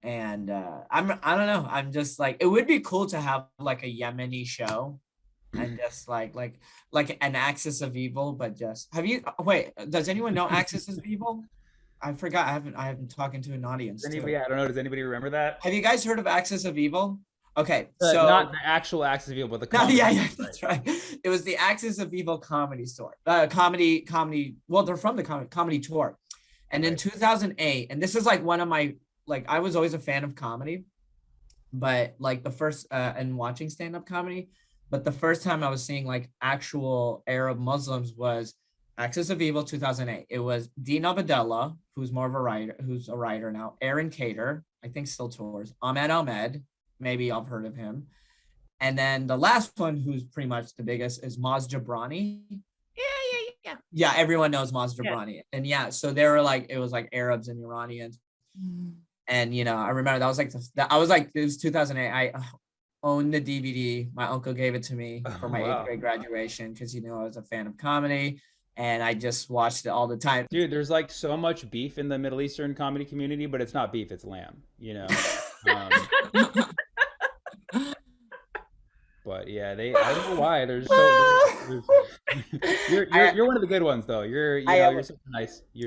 And I don't know. I'm just like, it would be cool to have like a Yemeni show and just like an Axis of Evil, but just does anyone know Axis of Evil? I forgot. I haven't talking to an audience. I don't know. Does anybody remember that? Have you guys heard of Axis of Evil? Okay, so not the actual Axis of Evil, but the comedy. yeah, that's right. It was the Axis of Evil comedy store. Comedy. Well, they're from the comedy tour, and in 2008, and this is like one of my, like, I was always a fan of comedy, but like the first and watching stand-up comedy, but the first time I was seeing like actual Arab Muslims was Axis of Evil 2008. It was Dean Abdallah, who's more of a writer, who's a writer now. Aaron Cater, I think still tours. Ahmed, maybe I've heard of him. And then the last one, who's pretty much the biggest, is Maz Jobrani. Yeah. Yeah, everyone knows Maz Jobrani. And yeah, so they were like, it was like Arabs and Iranians. And you know, I remember that was like it was 2008. I owned the DVD. My uncle gave it to me for my Wow. 8th grade graduation because he knew I was a fan of comedy, and I just watched it all the time. Dude, there's like so much beef in the Middle Eastern comedy community, but it's not beef, it's lamb, you know. But yeah, I don't know why. You're one of the good ones though. You're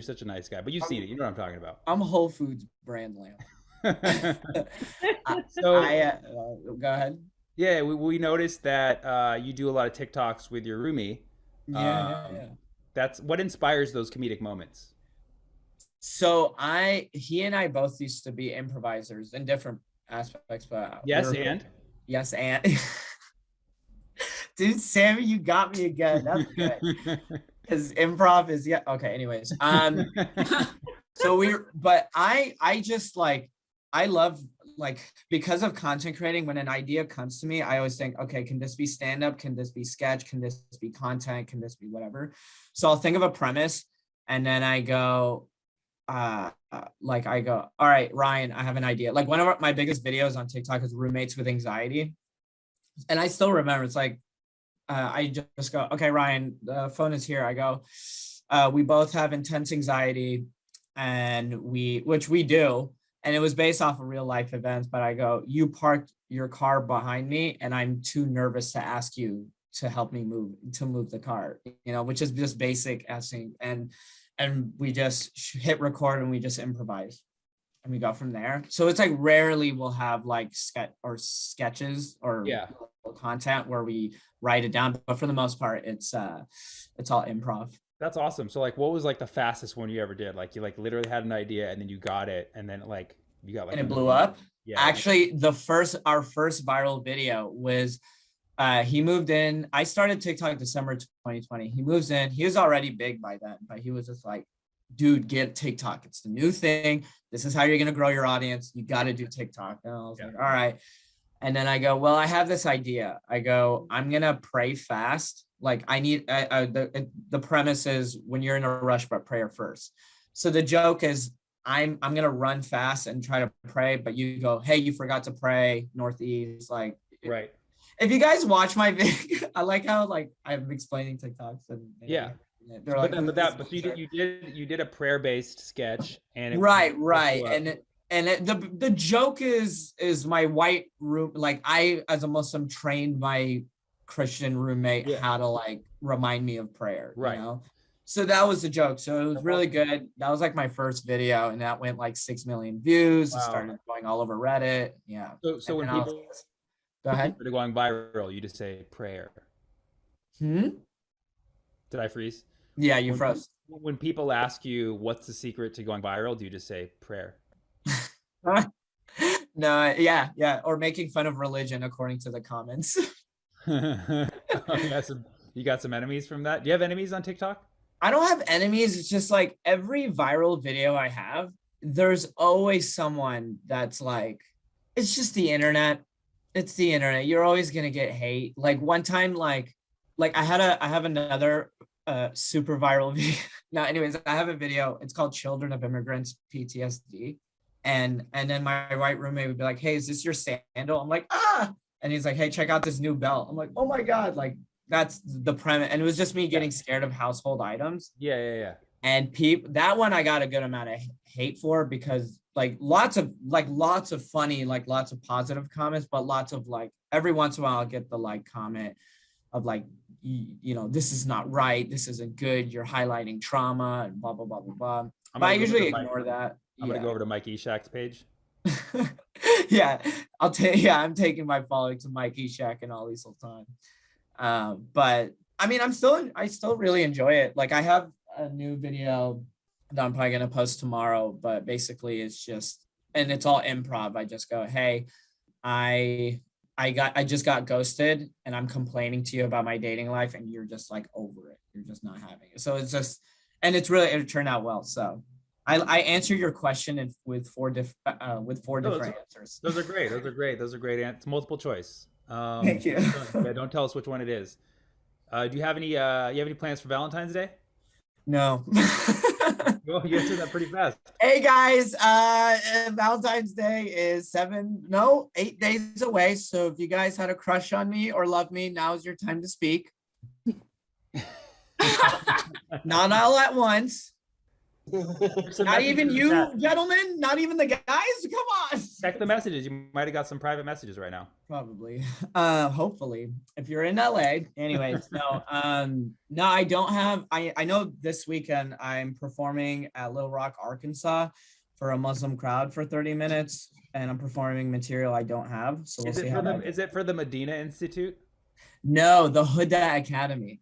such a nice guy. But you've seen it. You know what I'm talking about. I'm Whole Foods brand lamb. So go ahead. Yeah, we noticed that you do a lot of TikToks with your roomie. Yeah. That's what inspires those comedic moments. So he and I both used to be improvisers in different aspects, but Yes, and dude, Sammy, you got me again. That's good. Because improv is okay. Anyways, so I just like, I love, like, because of content creating, when an idea comes to me, I always think, okay, can this be stand-up? Can this be sketch? Can this be content? Can this be whatever? So I'll think of a premise, and then I go, all right, Ryan, I have an idea. Like, one of my biggest videos on TikTok is roommates with anxiety. And I still remember, it's like, I just go, okay, Ryan, the phone is here. I go, we both have intense anxiety, and which we do. And it was based off of real life events, but I go, you parked your car behind me, and I'm too nervous to ask you to help me move the car, you know, which is just basic asking. And we just hit record and we just improvise. and we go from there. So it's like rarely we'll have like sketches or Yeah. content where we write it down, but for the most part, it's all improv. That's awesome. So like, what was like the fastest one you ever did? Like you like literally had an idea and then you got it, and then like you got like And it blew up. Yeah. Actually, our first viral video was he moved in. I started TikTok December 2020. He moves in. He was already big by then, but he was just like, dude, get TikTok. It's the new thing. This is how you're gonna grow your audience. You got to do TikTok. And I was like, all right. And then I go, well, I have this idea. I go, I'm gonna pray fast. Like I need the premise is when you're in a rush, but prayer first. So the joke is I'm gonna run fast and try to pray, but you go, hey, you forgot to pray Northeast. Like, right. If you guys watch my video, I like how like I'm explaining TikToks and yeah. They're like, but you did a prayer based sketch and right. And the joke is my white room, like I as a Muslim trained my Christian roommate how to like remind me of prayer, right? You know? So that was the joke. So it was really good. That was like my first video, and that went like 6 million views. Wow. It started going all over Reddit. Yeah. So when people go ahead, they're going viral, you just say prayer. Did I freeze? Yeah, you froze. When people ask you what's the secret to going viral, do you just say prayer? No, yeah, or making fun of religion according to the comments. You got some enemies from that? Do you have enemies on TikTok? I don't have enemies. It's just like every viral video I have, there's always someone that's like, it's just the internet. It's the internet. You're always gonna get hate. Like one time, like I have another super viral video. Now, anyways, I have a video. It's called Children of Immigrants PTSD. And then my white roommate would be like, hey, is this your sandal? I'm like, ah. And he's like, hey, check out this new belt. I'm like, oh my God. Like that's the premise. And it was just me getting scared of household items. Yeah. And that one I got a good amount of hate for because like lots of funny, like lots of positive comments, but lots of like every once in a while I'll get the like comment of like, you know, this is not right. This isn't good. You're highlighting trauma and blah, blah, blah, blah, blah. But I usually ignore that. I'm going to go over to Mike Eshak's page. Yeah, I'm taking my following to Mike Eshak and Ali Sultan. But I mean, I still really enjoy it. Like I have a new video that I'm probably going to post tomorrow, but basically it's just, and it's all improv. I just go, hey, I just got ghosted and I'm complaining to you about my dating life and you're just like over it. You're just not having it. So it's just, and it turned out well. So I answered your question with four different answers. Those are great. It's multiple choice. Thank you. Don't tell us which one it is. Do you have any plans for Valentine's Day? No. Well, you answered that pretty fast. Hey guys, Valentine's Day is 8 days away. So if you guys had a crush on me or love me, now's your time to speak. Not all at once. Not even you, gentlemen. Not even the guys. Come on. Check the messages. You might have got some private messages right now. Probably. Hopefully, if you're in LA. Anyways, no. No, I don't have. I know this weekend I'm performing at Little Rock, Arkansas, for a Muslim crowd for 30 minutes, and I'm performing material I don't have. So we'll see how that. Is it for the Medina Institute? No, the Huda Academy.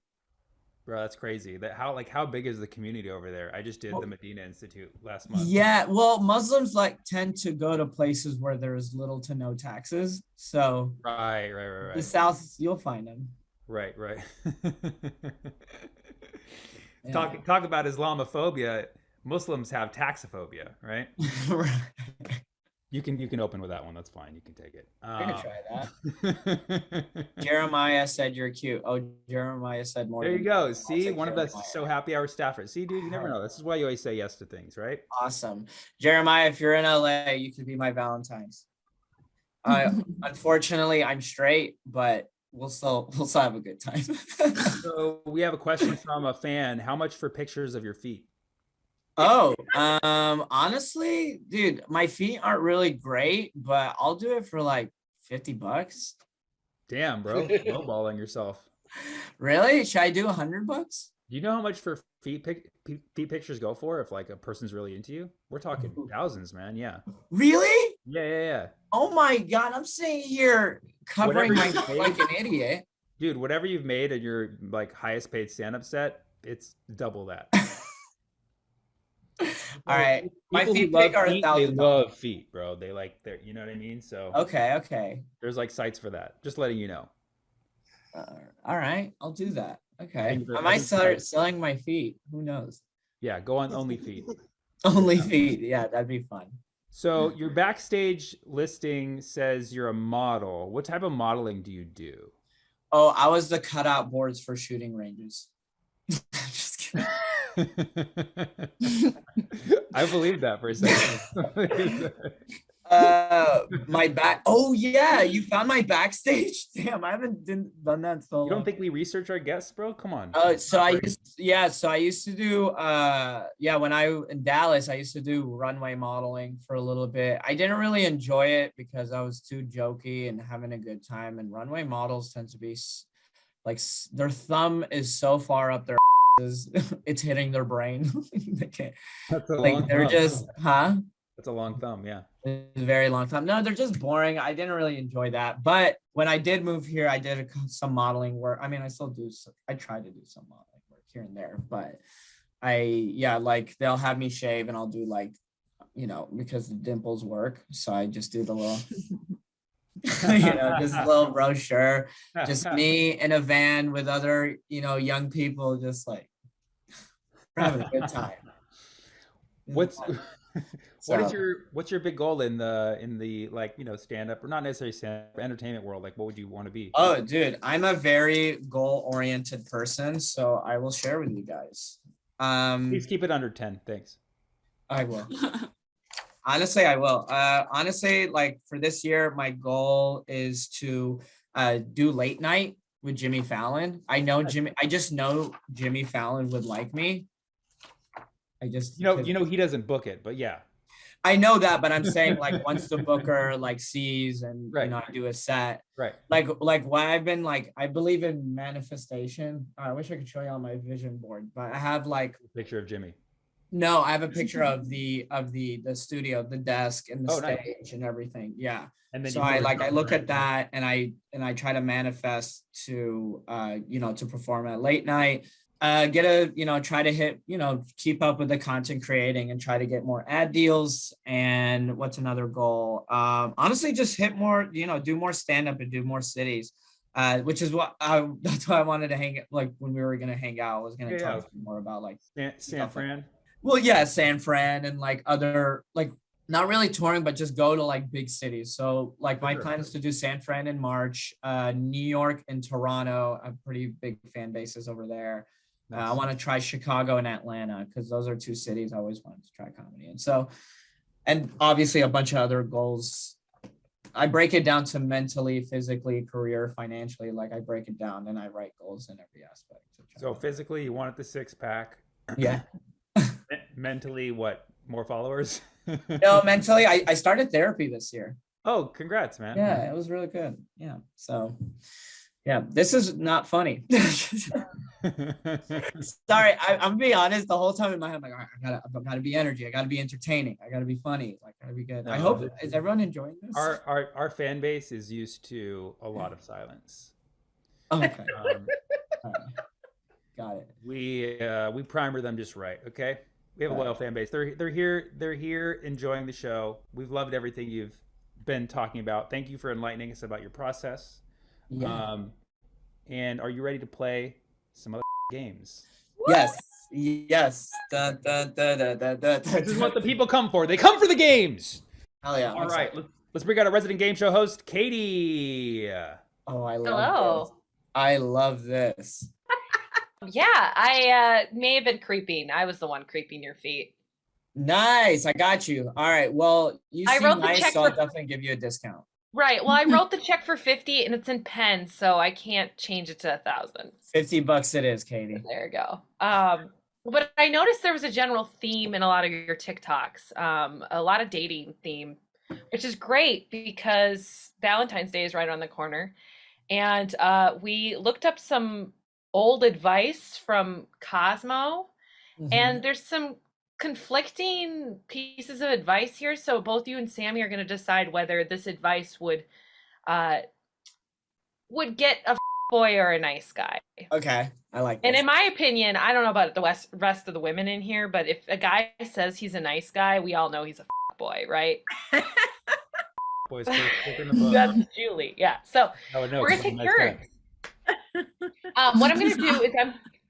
Bro, that's crazy. How big is the community over there? I just did the Medina Institute last month. Yeah, well, Muslims tend to go to places where there's little to no taxes. So right. The South, you'll find them. Right. Yeah. Talk about Islamophobia. Muslims have taxophobia, right? You can open with that one. That's fine. You can take it. I can try that. Jeremiah said you're cute. Oh, Jeremiah said more. There you go. See, one of the So Happy Hour staffers. See, dude, you never know. This is why you always say yes to things, right? Awesome. Jeremiah, if you're in LA, you could be my Valentine's. Unfortunately, I'm straight, but we'll still have a good time. So we have a question from a fan. How much for pictures of your feet? Oh, honestly, dude, my feet aren't really great, but I'll do it for like $50. Damn, bro, lowballing yourself. Really? Should I do $100? Do you know how much for feet pic? feet pictures go for if like a person's really into you? We're talking thousands, man. Yeah. Really? Yeah. Oh my God, I'm sitting here covering my Whatever you like an idiot. Dude, whatever you've made at your like highest paid stand-up set, it's double that. All right, my People who feet love pick are feet, they $1,000. love feet, bro. They like their, you know what I mean? So Okay. there's like sites for that. Just letting you know. All right, I'll do that. Okay, think I might think start that- selling my feet. Who knows? Yeah, go on Only Feet. Only feet. Yeah, that'd be fun. So your backstage listing says you're a model. What type of modeling do you do? Oh, I was the cutout boards for shooting ranges. Just kidding. I believe that for a second. My back. Oh yeah, you found my backstage. Damn, I haven't done that so long. You don't think we research our guests, bro? Come on. So I used to do when I in Dallas, I used to do runway modeling for a little bit. I didn't really enjoy it because I was too jokey and having a good time, and runway models tend to be their thumb is so far up their it's hitting their brain. They can't, That's a like long they're thumb. just That's a long thumb, yeah. It's a very long time. No, they're just boring. I didn't really enjoy that. But when I did move here, I did some modeling work. I mean, I still do. I try to do some modeling work here and there. But like they'll have me shave and I'll do like, because the dimples work. So I just do the little, just a little brochure. Just me in a van with other, young people, just like we're having a good time. What's So- what's your big goal in the like, stand up, or not necessarily stand up, entertainment world? Like, what would you want to be? Oh, dude, I'm a very goal-oriented person, so I will share with you guys. Please keep it under 10. Thanks. I will. Honestly, I will. Honestly, like for this year, my goal is to do late night with Jimmy Fallon. I just know Jimmy Fallon would like me. He doesn't book it, but yeah. I know that, but I'm saying like once the booker like sees and Right. I do a set, Right. like why I've been like I believe in manifestation. I wish I could show you on my vision board, but I have like Picture of Jimmy. no, I have a picture of the studio, the desk and the Oh, nice. stage and everything. Yeah. And then So you I put it- look at that and I try to manifest to to perform at late night. Try to hit, keep up with the content creating and try to get more ad deals. And what's another goal? Honestly, just hit more, do more stand up and do more cities, which is that's why I wanted to hang, like when we were going to hang out, I was going to Yeah. talk more about like San Fran. well, yeah, San Fran and like other, like not really touring, but just go to like big cities. So like my Sure. plan is to do San Fran in March, New York and Toronto. I have pretty big fan bases over there. I want to try Chicago and Atlanta because those are two cities I always wanted to try comedy in. So, and obviously a bunch of other goals. I break it down to mentally, physically, career, financially. Like I break it down and I write goals in every aspect. So physically, you wanted the 6-pack. Yeah. Mentally, what? More followers? No, mentally, I started therapy this year. Oh, congrats, man. Yeah, it was really good. Yeah. So, yeah, this is not funny. Sorry, I'm being honest. The whole time in my head, I'm like, all right, I've got to be energy. I got to be entertaining. I got to be funny. Like, I got to be good. I No, hope is everyone enjoying this? Our fan base is used to a lot of silence. Okay, Um, all right. Got it. we primer them just right. Okay, we have a loyal fan base. They're here enjoying the show. We've loved everything you've been talking about. Thank you for enlightening us about your process. Yeah. And are you ready to play some other games? Yes. Yes. Dun, dun, dun, dun, dun, dun, This is dun. what the people come for. They come for the games. Hell yeah. I'm All right, excited. let's bring out our resident game show host, Katie. Oh, I love Hello. this. I love this. Yeah, I may have been creeping. I was the one creeping your feet. Nice. I got you. All right. Well, you I seem wrote the nice, check so I'll for- definitely give you a discount. Right. Well, I wrote the check for 50 and it's in pen, so I can't change it to 1,000. $50 it is, Katie. There you go. But I noticed there was a general theme in a lot of your TikToks, a lot of dating theme, which is great because Valentine's Day is right around the corner. And we looked up some old advice from Cosmo, And there's some conflicting pieces of advice here. So both you and Sammy are going to decide whether this advice would get a boy or a nice guy. Okay, I like. And this. in my opinion, I don't know about the rest of the women in here, but if a guy says he's a nice guy, we all know he's a boy, right? Boys first book in the book. That's Julie. Yeah. So Oh, no, we're gonna it's a take nice turns. What I'm gonna do is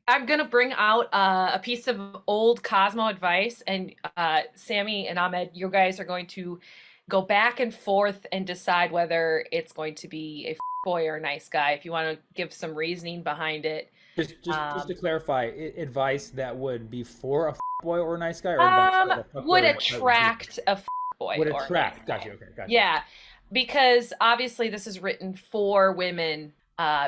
I'm gonna bring out a piece of old Cosmo advice, and Sammy and Ahmed, you guys are going to go back and forth and decide whether it's going to be a boy or a nice guy. If you want to give some reasoning behind it. Just to clarify, advice that would be for a boy or a nice guy, or advice that a fuckboy Would or- attract a boy. would or a attract. nice guy. Gotcha. Okay. Gotcha. Yeah, because obviously this is written for women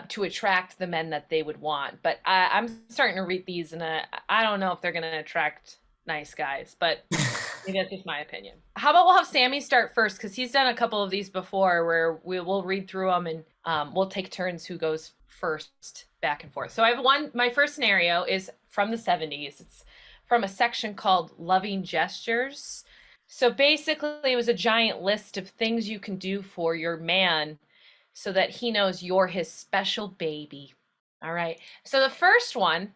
to attract the men that they would want. But I'm starting to read these, and I don't know if they're going to attract nice guys, but maybe that's just my opinion. How about we'll have Sammy start first, because he's done a couple of these before where we'll read through them, and we'll take turns who goes first, back and forth. So I have one. My first scenario is from the 70s. It's from a section called Loving Gestures. So basically, it was a giant list of things you can do for your man so that he knows you're his special baby. All right. So the first one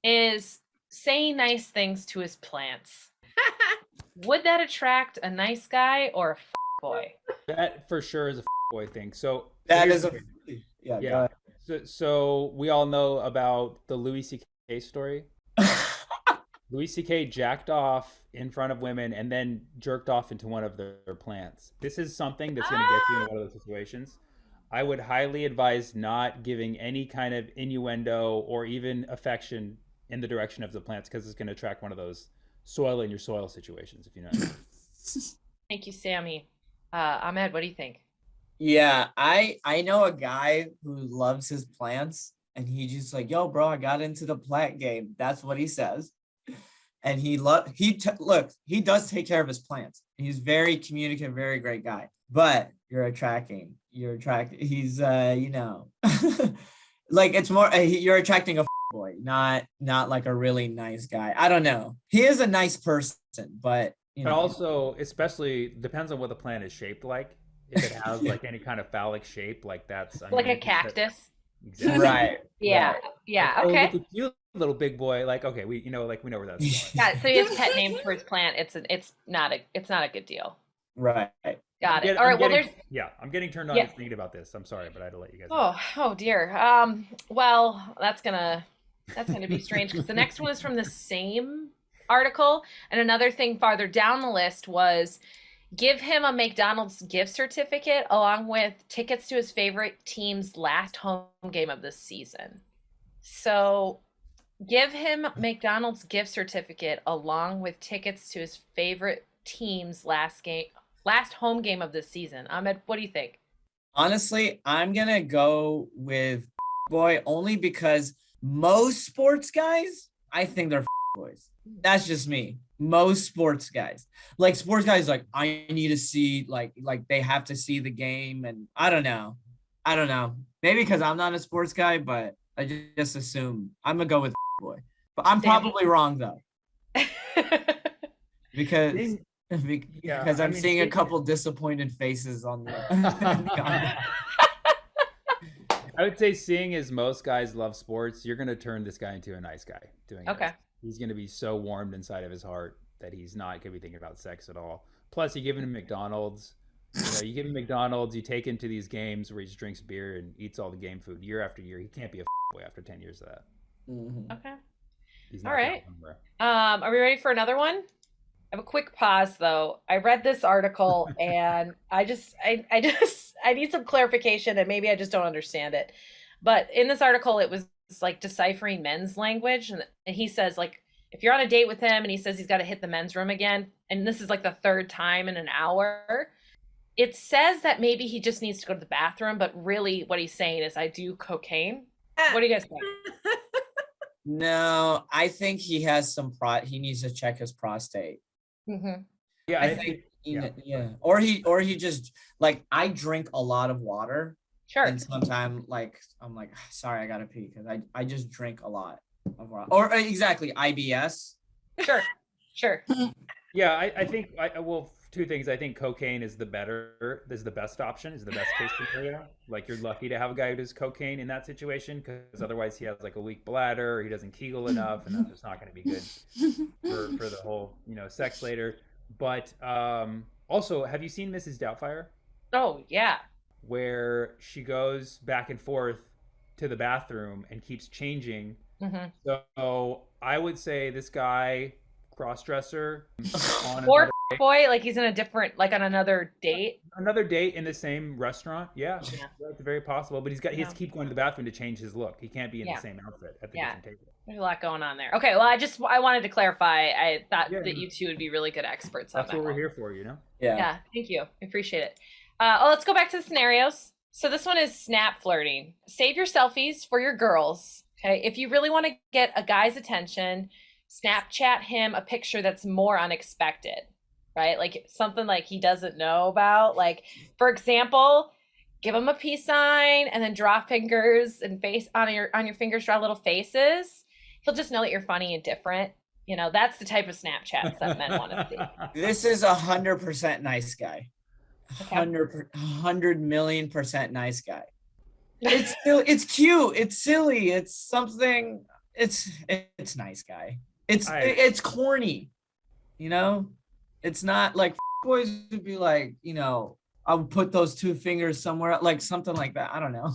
is saying nice things to his plants. Would that attract a nice guy or a boy? That for sure is a boy thing. So That here's is a the- yeah. Go yeah. ahead. So we all know about the Louis C.K. story. Louis C.K. jacked off in front of women and then jerked off into one of their plants. This is something that's going to get you in one of those situations. I would highly advise not giving any kind of innuendo or even affection in the direction of the plants, because it's going to attract one of those soil in your soil situations, if you know what I mean. Thank you, Sammy. Ahmed, what do you think? Yeah, I know a guy who loves his plants, and he just like, yo, bro, I got into the plant game. That's what he says. And he does take care of his plants. He's very communicative, very great guy. But you're attracting. He's like, it's more you're attracting a boy, not like a really nice guy. I don't know. He is a nice person, but you But know. also, especially depends on what the plant is shaped like. If it has like any kind of phallic shape, like that's Like a cactus? Exactly. Right. Yeah. Yeah. Like, oh, Okay. look at you, little big boy. Like, okay, we know where that's going. Got it. So he has a pet name for his plant. It's not a good deal. Right. Got it. All right. Well, there's. I'm getting turned on just thinking about this. I'm sorry, but I had to let you guys know. Oh dear. Well, that's gonna be strange, because the next one is from the same article, and another thing farther down the list was give him a McDonald's gift certificate along with tickets to his favorite team's last home game of the season. So give him McDonald's gift certificate along with tickets to his favorite team's last home game of the season. Ahmed, what do you think? Honestly, I'm gonna go with boy only because most sports guys, I think they're boys. That's just me. Most sports guys, like I need to see like they have to see the game, and I don't know. Maybe because I'm not a sports guy, but I just assume I'm gonna go with boy. But I'm probably wrong though, because I'm seeing a couple disappointed faces on the. I would say, seeing as most guys love sports, you're going to turn this guy into a nice guy doing it. Okay. He's going to be so warmed inside of his heart that he's not going to be thinking about sex at all. Plus, you give him McDonald's. You give him McDonald's, you take him to these games where he just drinks beer and eats all the game food year after year. He can't be a boy after 10 years of that. Mm-hmm. Okay. He's All not right. going anywhere. Are we ready for another one? I have a quick pause though. I read this article and I need some clarification, and maybe I just don't understand it. But in this article, it was like deciphering men's language, and he says, like, if you're on a date with him and he says he's got to hit the men's room again, and this is like the third time in an hour, it says that maybe he just needs to go to the bathroom, but really what he's saying is, I do cocaine. What do you guys think? No, I think he has he needs to check his prostate. Mm-hmm. Yeah, I think or he just like, I drink a lot of water. Sure. And sometimes like I'm like, sorry, I gotta pee, because I just drink a lot. overall. Or exactly, IBS. Sure, sure. Yeah, I think well, two things. I think cocaine is the best option, is the best case scenario. Like you're lucky to have a guy who does cocaine in that situation, because otherwise he has like a weak bladder, or he doesn't Kegel enough, and that's just not going to be good for the whole sex later. But also, have you seen Mrs. Doubtfire? Oh yeah. Where she goes back and forth to the bathroom and keeps changing. So I would say this guy, cross-dresser, on Or another date, boy, like he's in a different, like on another date. in the same restaurant. Yeah, that's very possible. But he has to keep going to the bathroom to change his look. He can't be in the same outfit at the different table. There's a lot going on there. Okay, well, I wanted to clarify. I thought that you two would be really good experts on That's that what we're one. here for, you know? Yeah, thank you. I appreciate it. Let's go back to the scenarios. So this one is snap flirting. Save your selfies for your girls. Okay, if you really want to get a guy's attention, Snapchat him a picture that's more unexpected, right? Like something like he doesn't know about. Like, for example, give him a peace sign and then draw fingers and face on your fingers, draw little faces. He'll just know that you're funny and different. That's the type of Snapchats that men want to see. This is 100% nice guy. 100 million % nice guy. It's cute. It's silly. It's something. It's nice guy. It's corny. It's not like boys would be like, I would put those two fingers somewhere, like something like that. I don't know.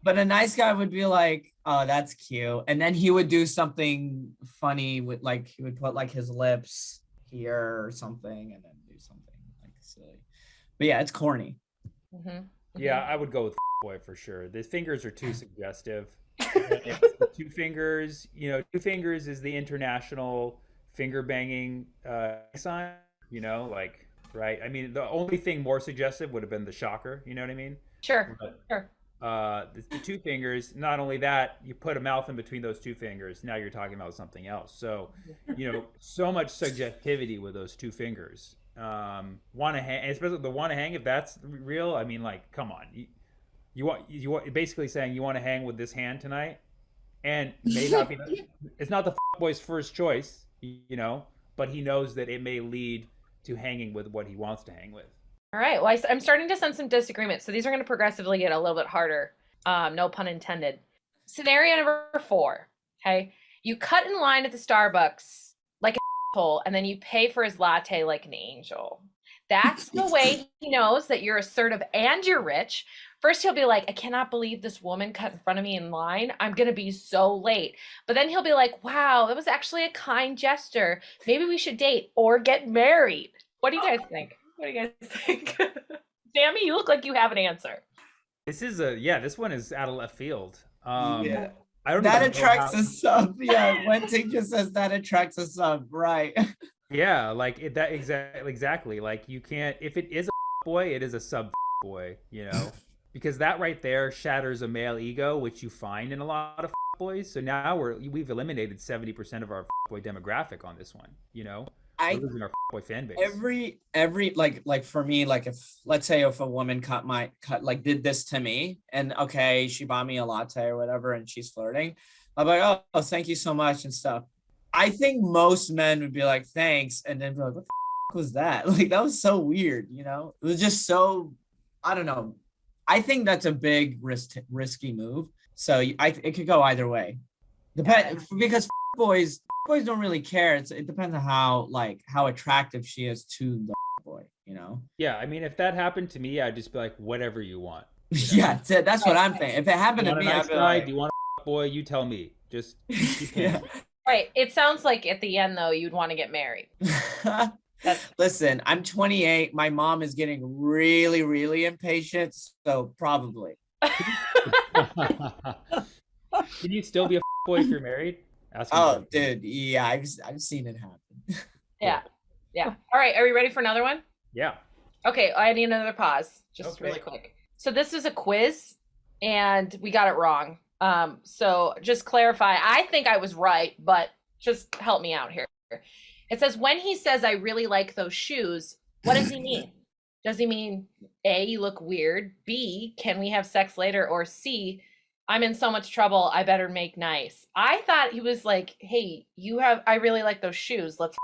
But a nice guy would be like, oh, that's cute. And then he would do something funny with like, he would put like his lips here or something and then do something like silly. But yeah, it's corny. Yeah, I would go with boy for sure. The fingers are too suggestive. The two fingers, two fingers is the international finger banging sign, right? I mean, the only thing more suggestive would have been the shocker, you know what I mean? Sure, sure. The two fingers, not only that, you put a mouth in between those two fingers, now you're talking about something else. So, so much subjectivity with those two fingers. Want to hang, especially the want to hang, if that's real. I mean, like, come on, you want basically saying you want to hang with this hand tonight, and may not be. It's not the boy's first choice, but he knows that it may lead to hanging with what he wants to hang with. All right. Well, I'm starting to sense some disagreement. So these are going to progressively get a little bit harder. No pun intended. Scenario number 4. Okay. You cut in line at the Starbucks like an asshole, and then you pay for his latte like an angel. That's the way he knows that you're assertive and you're rich. First, he'll be like, I cannot believe this woman cut in front of me in line. I'm going to be so late. But then he'll be like, wow, that was actually a kind gesture. Maybe we should date or get married. What do you guys think? What do you guys think? Sammy, you look like you have an answer. This one is out of left field. Yeah. I don't that even attracts know how... a sub. Yeah, when teacher says that attracts a sub, right? Yeah, like that exactly. Like you can't, if it is a boy, it is a sub boy, because that right there shatters a male ego, which you find in a lot of boys. So now we've eliminated 70% of our boy demographic on this one. We're losing our boy fan base. Every like for me, like if let's say if a woman did this to me, and okay, she bought me a latte or whatever, and she's flirting, I'm like, oh, thank you so much and stuff. I think most men would be like, thanks, and then be like, what the was that? Like that was so weird, It was just so, I don't know. I think that's a big risky move. So it could go either way. Because boys don't really care. It depends on how attractive she is to the boy, Yeah, I mean, if that happened to me, I'd just be like, whatever you want. Yeah, that's what I'm saying. If it happened to me, I'd be like, do you want a boy? You tell me. Just yeah. Right. It sounds like at the end though, you'd want to get married. Listen, I'm 28. My mom is getting really, really impatient. So probably. Can you still be a boy if you're married? Dude, yeah, I've seen it happen. Yeah. All right, are we ready for another one? Yeah. Okay, I need another pause, just really quick. So this is a quiz, and we got it wrong. So just clarify. I think I was right, but just help me out here. It says, when he says, I really like those shoes, what does he mean? Does he mean A, you look weird, B, can we have sex later, or C, I'm in so much trouble. I better make nice. I thought he was like, hey, I really like those shoes. Let's,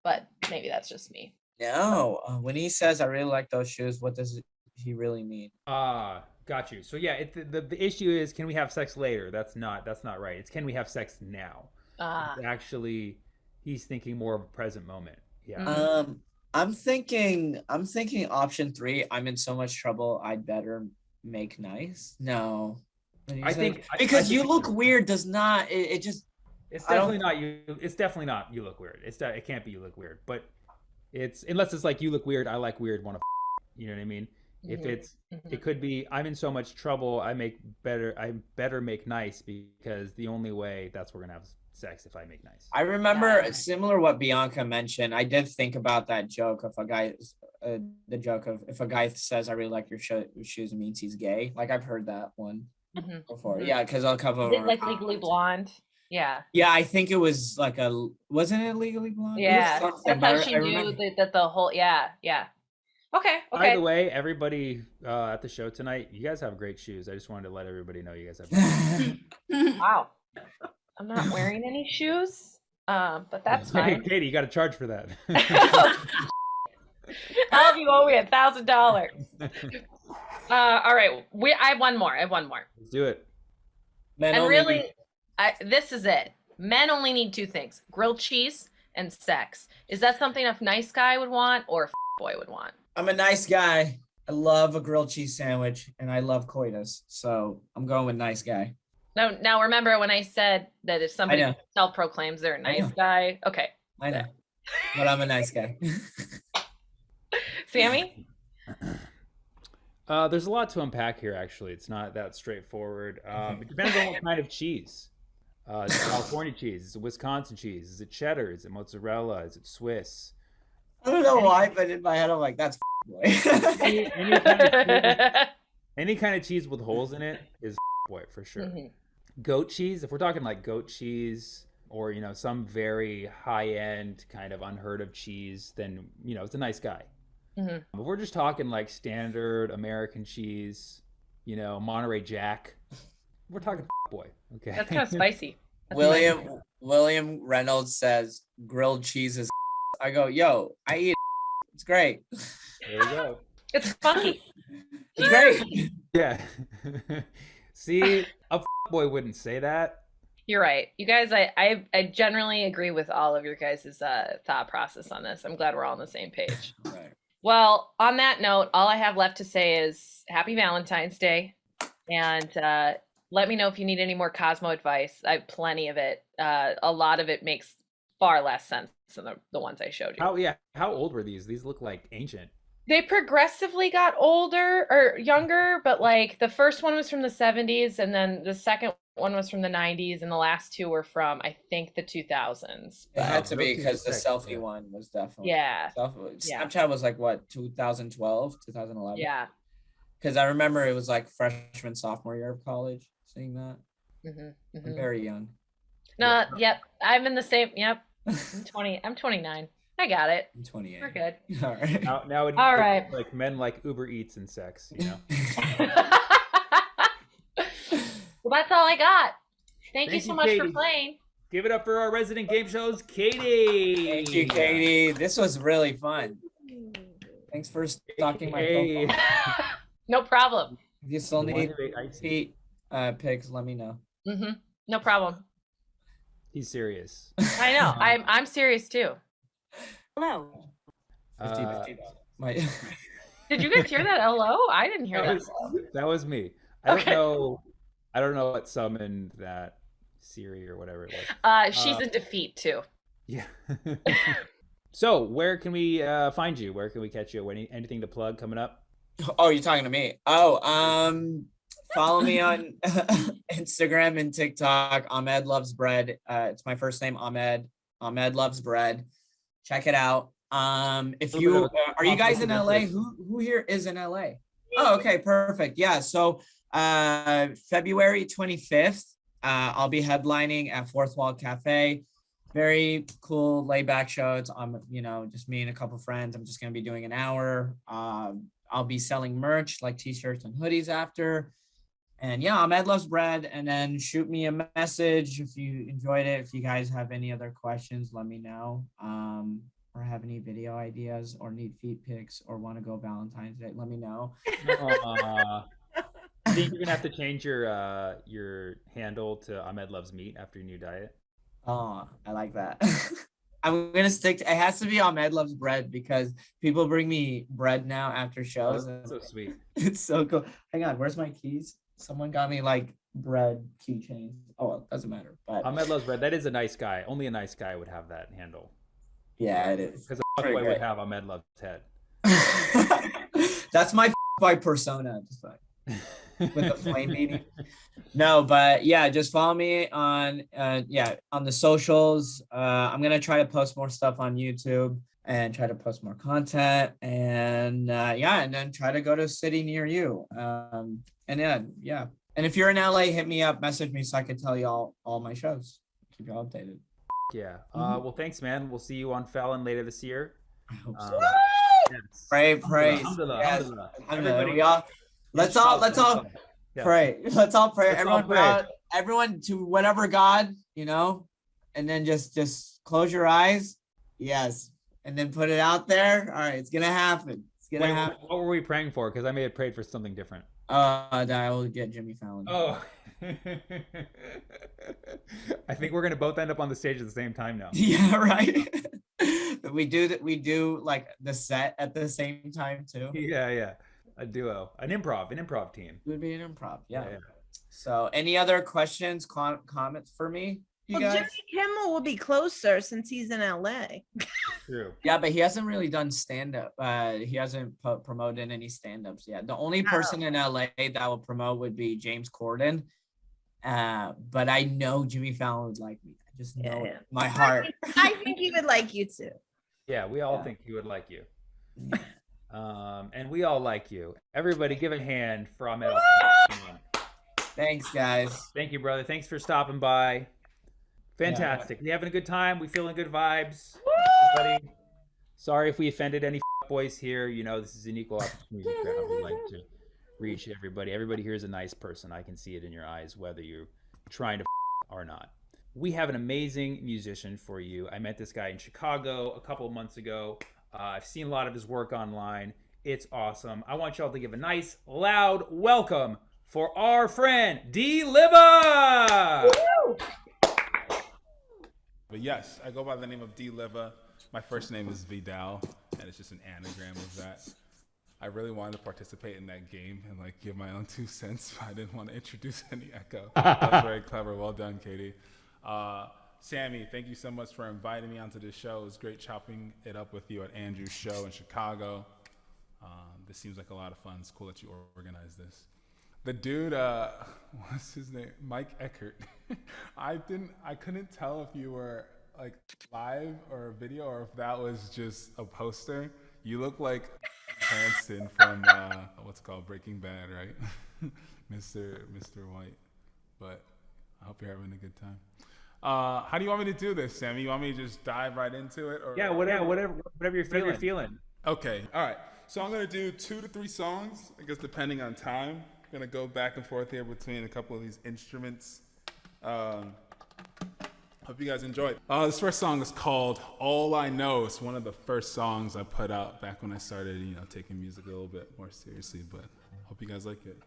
but maybe that's just me. No, when he says I really like those shoes, what does he really mean? Got you. So yeah, the issue is, can we have sex later? That's not right. It's, can we have sex now? Actually, he's thinking more of a present moment. Yeah. I'm thinking option 3. I'm in so much trouble. I'd better make nice. No. Because you look weird does not. It just. It's definitely not you. It's definitely not you look weird. It can't be you look weird. But it's, unless it's like you look weird, I like weird, want to. You know what I mean? If it's, it could be, I'm in so much trouble. I better make nice, because the only way that's we're gonna have sex if I make nice. I remember similar what Bianca mentioned. I did think about that joke of a guy, the joke of if a guy says I really like your shoes, it means he's gay. Like I've heard that one before. Yeah, because I'll cover like Legally Blonde. Yeah. Yeah, I think it was like wasn't it Legally Blonde? Yeah, that's how she knew that the whole. Yeah. Okay. By the way, everybody at the show tonight, you guys have great shoes. I just wanted to let everybody know you guys have. Wow. I'm not wearing any shoes, but that's fine. Katie, you got to charge for that. All of you owe me $1,000. All right, I have one more. Let's do it. And really, this is it. Men only need 2 things: grilled cheese and sex. Is that something a nice guy would want or a boy would want? I'm a nice guy. I love a grilled cheese sandwich and I love coitus. So I'm going with nice guy. Now remember when I said that if somebody self-proclaims they're a nice guy. Okay. I know. But I'm a nice guy. Sammy? There's a lot to unpack here, actually. It's not that straightforward. It depends on what kind of cheese. Is it California cheese? Is it Wisconsin cheese? Is it cheddar? Is it mozzarella? Is it Swiss? I don't know why, but in my head I'm like, that's boy. Any kind of cheese with holes in it is boy for sure. Goat cheese, if we're talking like goat cheese or some very high-end kind of unheard of cheese, then it's a nice guy. But we're just talking like standard American cheese, Monterey Jack, we're talking boy. Okay, that's kind of spicy. William Reynolds says grilled cheese is. I go, yo, I eat it. It's great. There we go. It's funky. It's great. Yeah. See, a boy wouldn't say that. You're right. You guys, I generally agree with all of your guys' thought process on this. I'm glad we're all on the same page. Right. Well, on that note, all I have left to say is happy Valentine's Day. And let me know if you need any more Cosmo advice. I have plenty of it. A lot of it makes far less sense than the ones I showed you. How old were these? These look like ancient. They progressively got older or younger, but like the first one was from the 70s and then the second one was from the 90s and the last 2 were from I think the 2000s. It had to be because the selfie one was definitely Snapchat was like what, 2012, 2011? Yeah. Because I remember it was like freshman, sophomore year of college seeing that. I'm very young. No, yep. I'm in the same. Yep. I'm 29. I got it. I'm 28. We're good. All right. Now it all right. Like men like Uber Eats and sex, Well, that's all I got. Thank you so much Katie. for playing. Give it up for our resident game shows, Katie. Thank you, Katie. This was really fun. Thanks for stalking my profile. No problem. If you still need Pete pics, let me know. No problem. He's serious. I know. I'm serious too. Hello. 50-50. Did you guys hear that? Hello? I didn't hear that. That was me. I don't know what summoned that Siri or whatever it was. She's in defeat too. Yeah. So where can we find you? Where can we catch you? Anything to plug coming up? Oh, you're talking to me. Follow me on Instagram and TikTok. Ahmed Loves Bread. It's my first name, Ahmed. Ahmed Loves Bread. Check it out. If you are you guys in LA? Who here is in LA? Oh, okay, perfect. Yeah. So February 25th, I'll be headlining at Fourth Wall Cafe. Very cool laid back show. It's just me and a couple friends. I'm just gonna be doing an hour. I'll be selling merch like t-shirts and hoodies after. And yeah, Ahmed Loves Bread. And then shoot me a message if you enjoyed it. If you guys have any other questions, let me know. Or have any video ideas or need feet pics or want to go Valentine's Day, let me know. I think you're gonna have to change your handle to Ahmed Loves Meat after your new diet. Oh, I like that. I'm gonna stick to it. Has to be Ahmed Loves Bread because people bring me bread now after shows. That's so sweet. It's so cool. Hang on, where's my keys? Someone got me like bread keychains. Oh, well, doesn't matter. But Ahmed Loves Bread. That is a nice guy. Only a nice guy would have that handle. yeah, it is. Because a fuckboy would have Ahmed Loves Head. That's my by persona, just like with the flame beating. No, but yeah, just follow me on on the socials. I'm gonna try to post more stuff on YouTube and try to post more content and and then try to go to a city near you. And yeah. And if you're in LA, hit me up, message me so I can tell you all my shows. Keep you all updated. Yeah. Well, thanks, man. We'll see you on Fallon later this year. I hope so. Yes. Pray. Alhamdulillah, Yes. alhamdulillah. Alhamdulillah. Let's all pray. Let's all pray. Everyone pray. Everyone to whatever God, and then just close your eyes. Yes. And then put it out there. All right, it's gonna happen. It's gonna happen. What were we praying for? Because I may have prayed for something different. That I will get Jimmy Fallon. Oh. I think we're gonna both end up on the stage at the same time now. Yeah, right. We do like the set at the same time too. Yeah. A duo, an improv team. It would be an improv. Yeah. So, any other questions, comments for me? You guys? Jimmy Kimmel will be closer since he's in LA. True. Yeah, but he hasn't really done stand up. He hasn't promoted any stand ups yet. The only person in LA that will promote would be James Corden. But I know Jimmy Fallon would like me. I just know it. My heart. I think he would like you too. Yeah, we all think he would like you. And we all like you. Everybody give a hand for Ahmed. Thanks, guys. Thank you, brother. Thanks for stopping by. Fantastic. We having a good time. We feeling good vibes. Everybody. Sorry if we offended any boys here. This is an equal opportunity crowd. We like to reach everybody. Everybody here is a nice person. I can see it in your eyes, whether you're trying to or not. We have an amazing musician for you. I met this guy in Chicago a couple of months ago. I've seen a lot of his work online. It's awesome. I want y'all to give a nice, loud welcome for our friend, D-Liva! But yes, I go by the name of D-Liva. My first name is Vidal, and it's just an anagram of that. I really wanted to participate in that game and give my own 2 cents, but I didn't want to introduce any echo. That was very clever. Well done, Katie. Sammy, thank you so much for inviting me onto this show. It was great chopping it up with you at Andrew's show in Chicago. This seems like a lot of fun. It's cool that you organized this. The dude, what's his name? Mike Eckert. I couldn't tell if you were live or a video or if that was just a poster. You look like Cranston from what's it called, Breaking Bad, right? Mr. White. But I hope you're having a good time. How do you want me to do this, Sammy? You want me to just dive right into it? Or whatever you're feeling. Okay, all right. So I'm gonna do 2 to 3 songs, I guess depending on time. I'm gonna go back and forth here between a couple of these instruments. Hope you guys enjoy it. This first song is called All I Know. It's one of the first songs I put out back when I started, taking music a little bit more seriously, but hope you guys like it.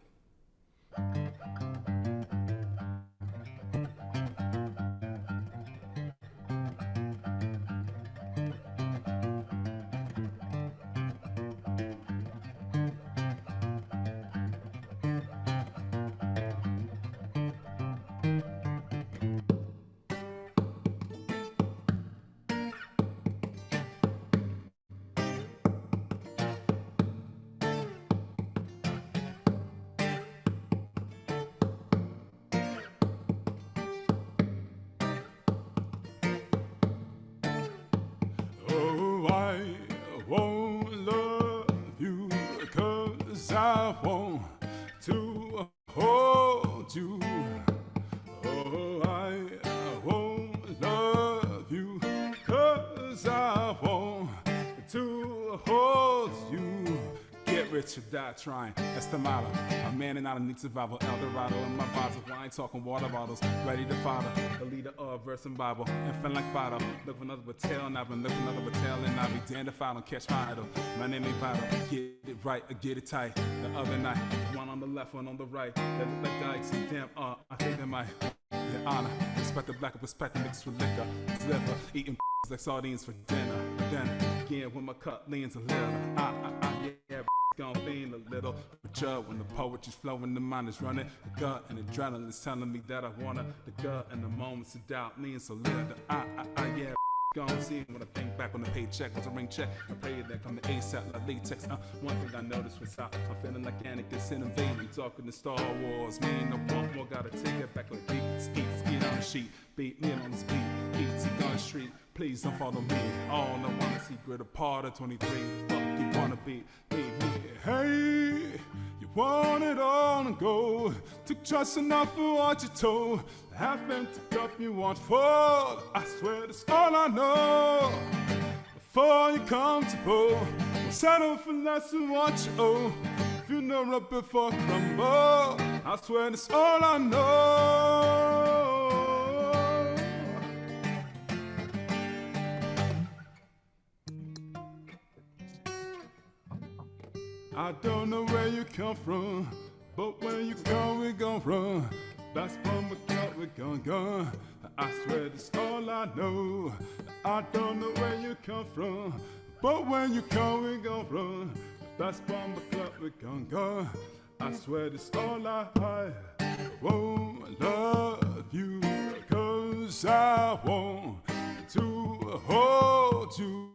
Get rich or die trying, that's the motto. A man and not a need survival, El Dorado in my bottle. I ain't talking water bottles, ready to follow. The leader of verse and Bible, infant like Fido. Look for another battalion, and I've been looking for another battalion, and I'll be damned if I don't catch my idol. My name ain't Vital, get it right or get it tight. The other night, one on the left, one on the right. They look like dykes and damn, I think they might. Your honor, respect the black perspective mixed with liquor. Liver, eating like sardines for dinner. Then again, when my cup leans a little, yeah, gon' fiend a little. But when the poetry's flowing, the mind is running. The gut and adrenaline is telling me that I wanna. The gut and the moments of doubt lean so little. Yeah. Gonna see when I think back on the paycheck was a ring check. I pray that come the ASAP like latex. One thing I noticed was how I'm feeling like Anakin in invading, talking to Star Wars. Me and the one more gotta take it back on the beat. Ski on the sheet, beat me on the speed. Eat on the street, please don't follow me. All I wanna see grit apart of 23. Fuck you wanna be me. Hey, you want it all and go. Took just enough for what you told. Half empty cup you want full. I swear that's all I know. Before you're comfortable, don't settle for less than what you owe. If you know right before crumble, I swear that's all I know. I don't know where you come from, but when you go, we gon' run. That's when we go, we gon' go. I swear that's all I know. I don't know where you come from, but when you come, we gon' run. That's when we go, we gon' go. I swear that's all I won't love you, 'cause I want to hold you.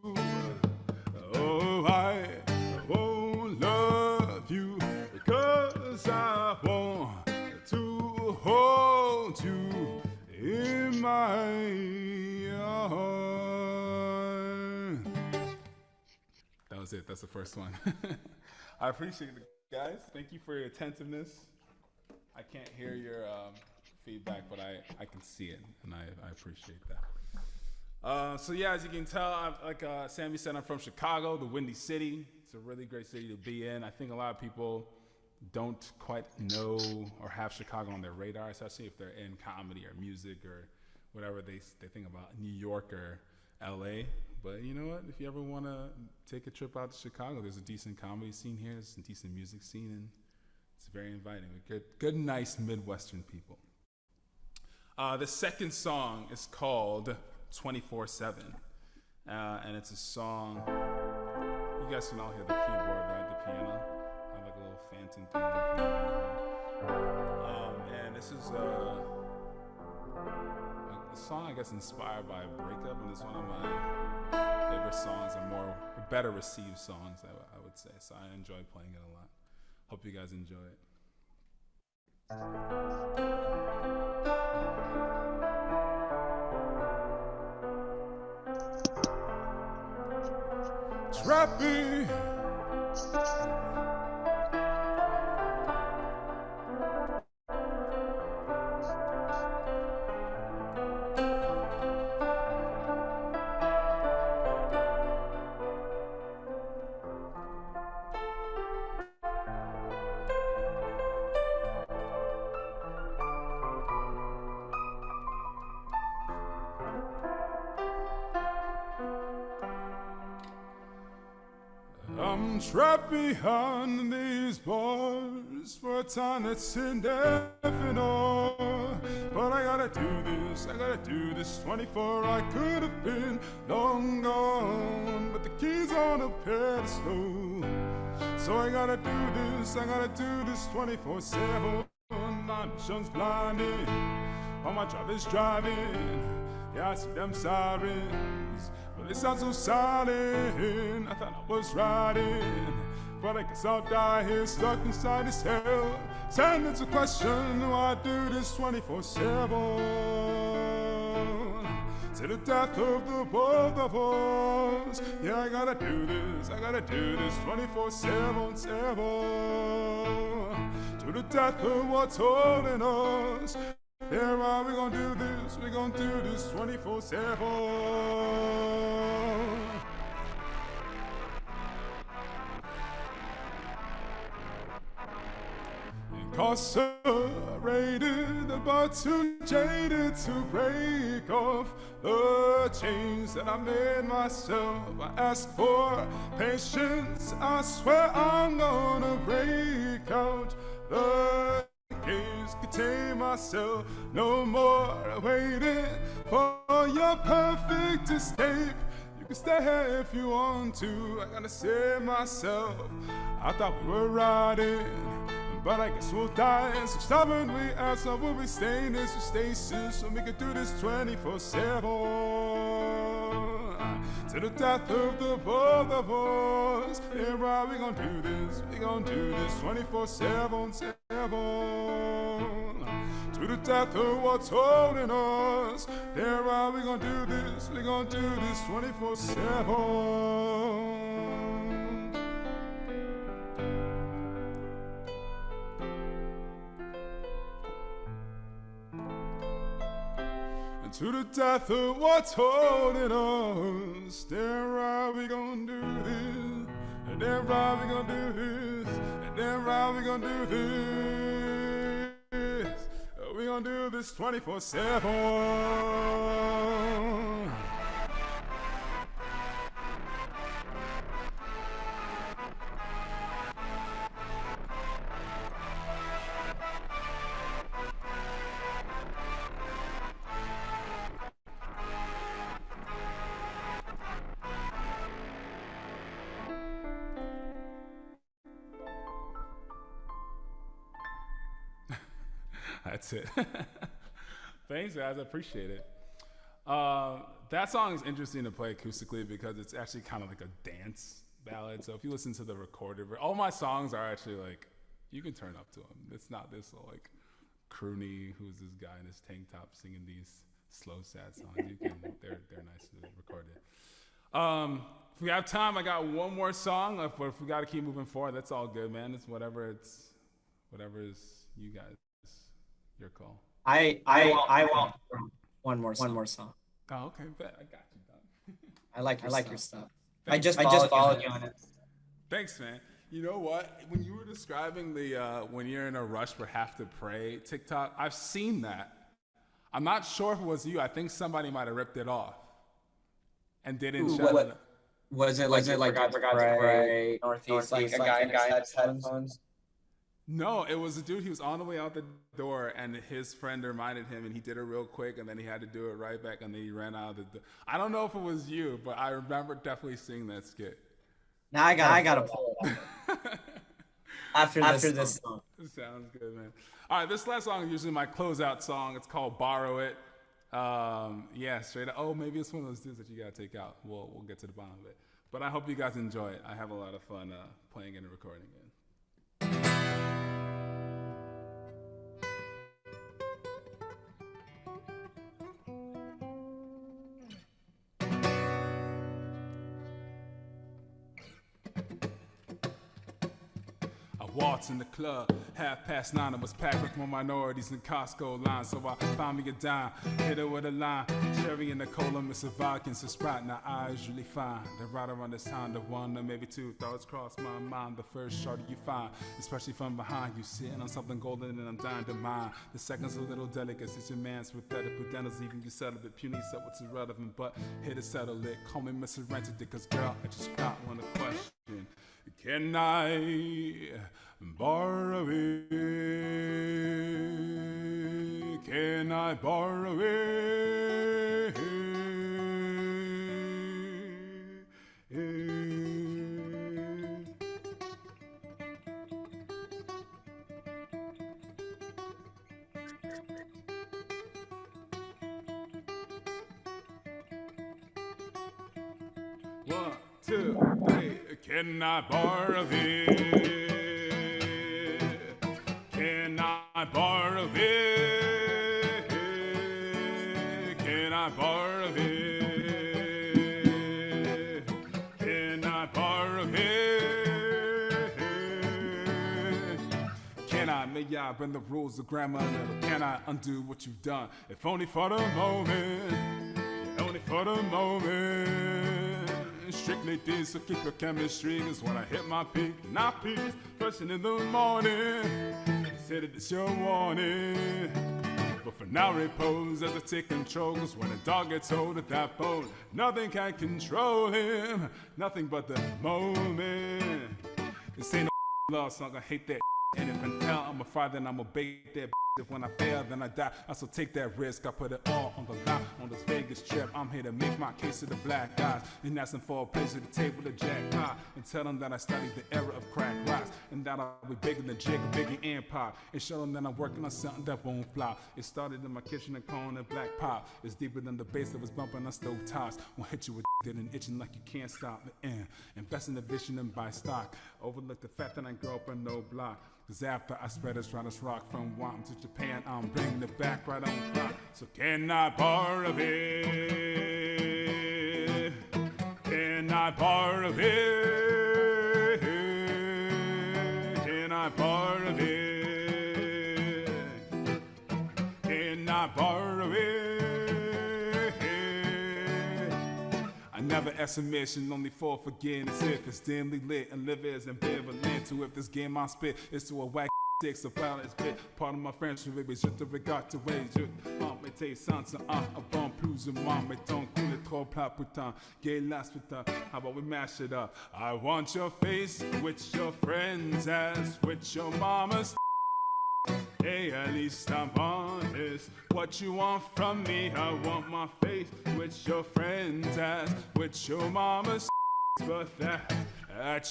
Oh, I won't love you, 'cause I want to hold you in my arms. That was it. That's the first one. I appreciate it, guys. Thank you for your attentiveness. I can't hear your feedback, but I can see it, and I appreciate that. So yeah, as you can tell, like Sammy said, I'm from Chicago, the Windy City. It's a really great city to be in. I think a lot of people don't quite know or have Chicago on their radar, especially if they're in comedy or music or whatever they think about New York or LA. But you know what? If you ever want to take a trip out to Chicago, there's a decent comedy scene here, there's a decent music scene, and it's very inviting. We're good, nice Midwestern people. The second song is called 24/7, and it's a song. You guys can all hear the keyboard, right? The piano. I have like a little phantom thing. And this is a song, I guess, inspired by a breakup, and it's one of my favorite songs and better received songs, I would say. So I enjoy playing it a lot. Hope you guys enjoy it. Trappy. I'm trapped behind these bars for a time that's indefinite. But I gotta do this 24. I could have been long gone, but the key's on a pedestal. So I gotta do this 24/7. My mission's blinded while my driver's driving. Yeah, I see them sirens, but it sounds so silent. I thought I was riding, but I guess I'll die here stuck inside this hell. Send it's a question, why I do this 24/7? To the death of the both of us. Yeah, I gotta do this 24/7. To the death of what's holding us. Yeah, right, we gonna do this 24/7. incarcerated, but too jaded to break off the chains that I made myself. I ask for patience, I swear I'm gonna break out the gates, contain myself, no more waiting for your perfect escape. You can stay here if you want to, I gotta save myself. I thought we were riding, but I guess we'll die. So stubbornly ask, I will be staying in this stasis, so we can do this 24/7 to the death of the both of us. Yeah, right, we gon' do this. We gon' do this 24/7. To the death of what's holding us. Yeah, right, we gon' do this. We gon' do this 24/7. To the death of what's holding us. Damn right we gon' do this. And damn right we gon' do this. And damn right we gon' do this. We gon' do this 24/7. That's it. Thanks, guys. I appreciate it. That song is interesting to play acoustically because it's actually kind of like a dance ballad. So if you listen to the recorded, all my songs are actually like, you can turn up to them. It's not this like croony, who's this guy in his tank top singing these slow, sad songs. You can, they're nicely recorded. If we have time, I got one more song. If we got to keep moving forward, that's all good, man. It's whatever is you guys. Your call. I want one more song. Oh, okay, bet. I got you, done. I like your stuff. I just followed you on it. Thanks, man. You know what? When you were describing the when you're in a rush but have to pray TikTok, I've seen that. I'm not sure if it was you. I think somebody might have ripped it off and didn't show it. Was it like I forgot to pray Northeast, like a guy had headphones? No, it was a dude. He was on the way out the door, and his friend reminded him, and he did it real quick, and then he had to do it right back, and then he ran out of the door. I don't know if it was you, but I remember definitely seeing that skit. Now I gotta pull it up. after this song. Sounds good, man. All right, this last song is usually my closeout song. It's called "Borrow It." Yeah, straight up. Oh, maybe it's one of those dudes that you gotta take out. We'll get to the bottom of it. But I hope you guys enjoy it. I have a lot of fun playing and recording it. Waltz in the club, 9:30. I was packed with more minorities in Costco lines, so I found me a dime, hit her with a line. Cherry and the cola, Mr. Vodkins, a Sprite. Now I usually find that right around this time, the one or maybe two thoughts cross my mind. The first shorty you find, especially from behind, you sitting on something golden and I'm dying to mind. The second's a little delicate, since your man's pathetic, but then even you settle it. Puny said what's irrelevant, but here to settle it. Call me Mr. Rented, cause girl, I just got one question. Can I borrow it? Can I borrow it? One, two, three. Can I borrow it? Can I borrow it? Can I borrow it? Can I borrow it? Can I, may I bend the rules of grammar a little? Can I undo what you've done? If only for the moment, only for the moment. Strictly this, so keep your chemistry. Cause when I hit my peak, not peak, first thing in the morning. said it's your warning. But for now repose as I take control, 'cause when a dog gets hold of that bone, nothing can control him, nothing but the moment. This ain't no love song, I hate that. And if I fail, I'm afraid then I'm gonna bait that. If when I fail, then I die. I still take that risk. I put it all on the line on this Vegas trip. I'm here to make my case to the black guys and asking for a place at the table to jackpot and tell them that I studied the era of crack rocks and that I'll be bigger than Jake, Biggie, and Pop, and show them that I'm working on something that won't flop. It started in my kitchen and calling it black pop. It's deeper than the bass that was bumping on stove tops. Won't hit you with it and itching like you can't stop it. Invest in the vision and buy stock. Overlook the fact that I grew up in no block. 'Cause after I spread this rock from Guam to Japan, I'm bringing it back right on clock. So can I borrow it? Can I borrow it? Can I borrow it? Can I borrow it? I never ask permission, only for forgiveness if it's dimly lit and live as ambivalent to if this game I spit is to a whack six of violence bit. Part of my friendship, baby, je te regarde te way. Je m'étais sans un bon plus ou moins, mais tant qu'on est trop plat, putain, gay last putain. How about we mash it up? I want your face with your friends as with your mama's. Hey, at least I want this. What you want from me? I want my face with your friends as with your mama's. But that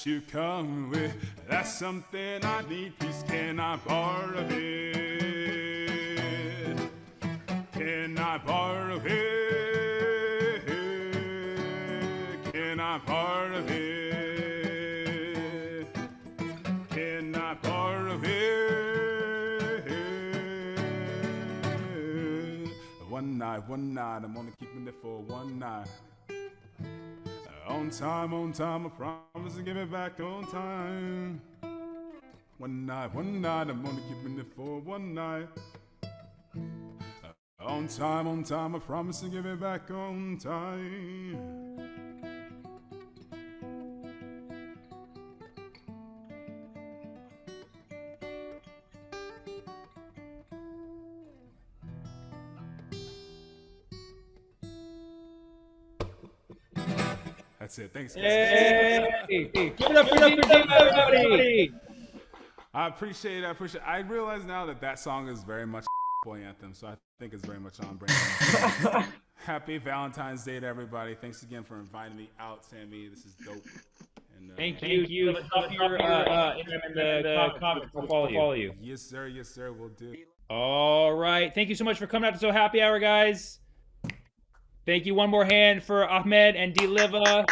you come with, that's something I need. Please, can I borrow it? Can I borrow it? Can I borrow it? Can I borrow it? One night, I'm only keeping it for one night. On time, I promise to give it back on time. One night, I'm only keeping it for one night. On time, I promise to give it back on time. That's it. Thanks, guys. Give it up for everybody. I appreciate it. I realize now that song is very much a boy anthem, so I think it's very much on brand. Happy Valentine's Day to everybody. Thanks again for inviting me out, Sammy. This is dope. And, Thank you. Let me drop your in the comments. I'll follow you. Yes, sir. We'll do. All right. Thank you so much for coming out to So Happy Hour, guys. Thank you. One more hand for Ahmed and D Liva.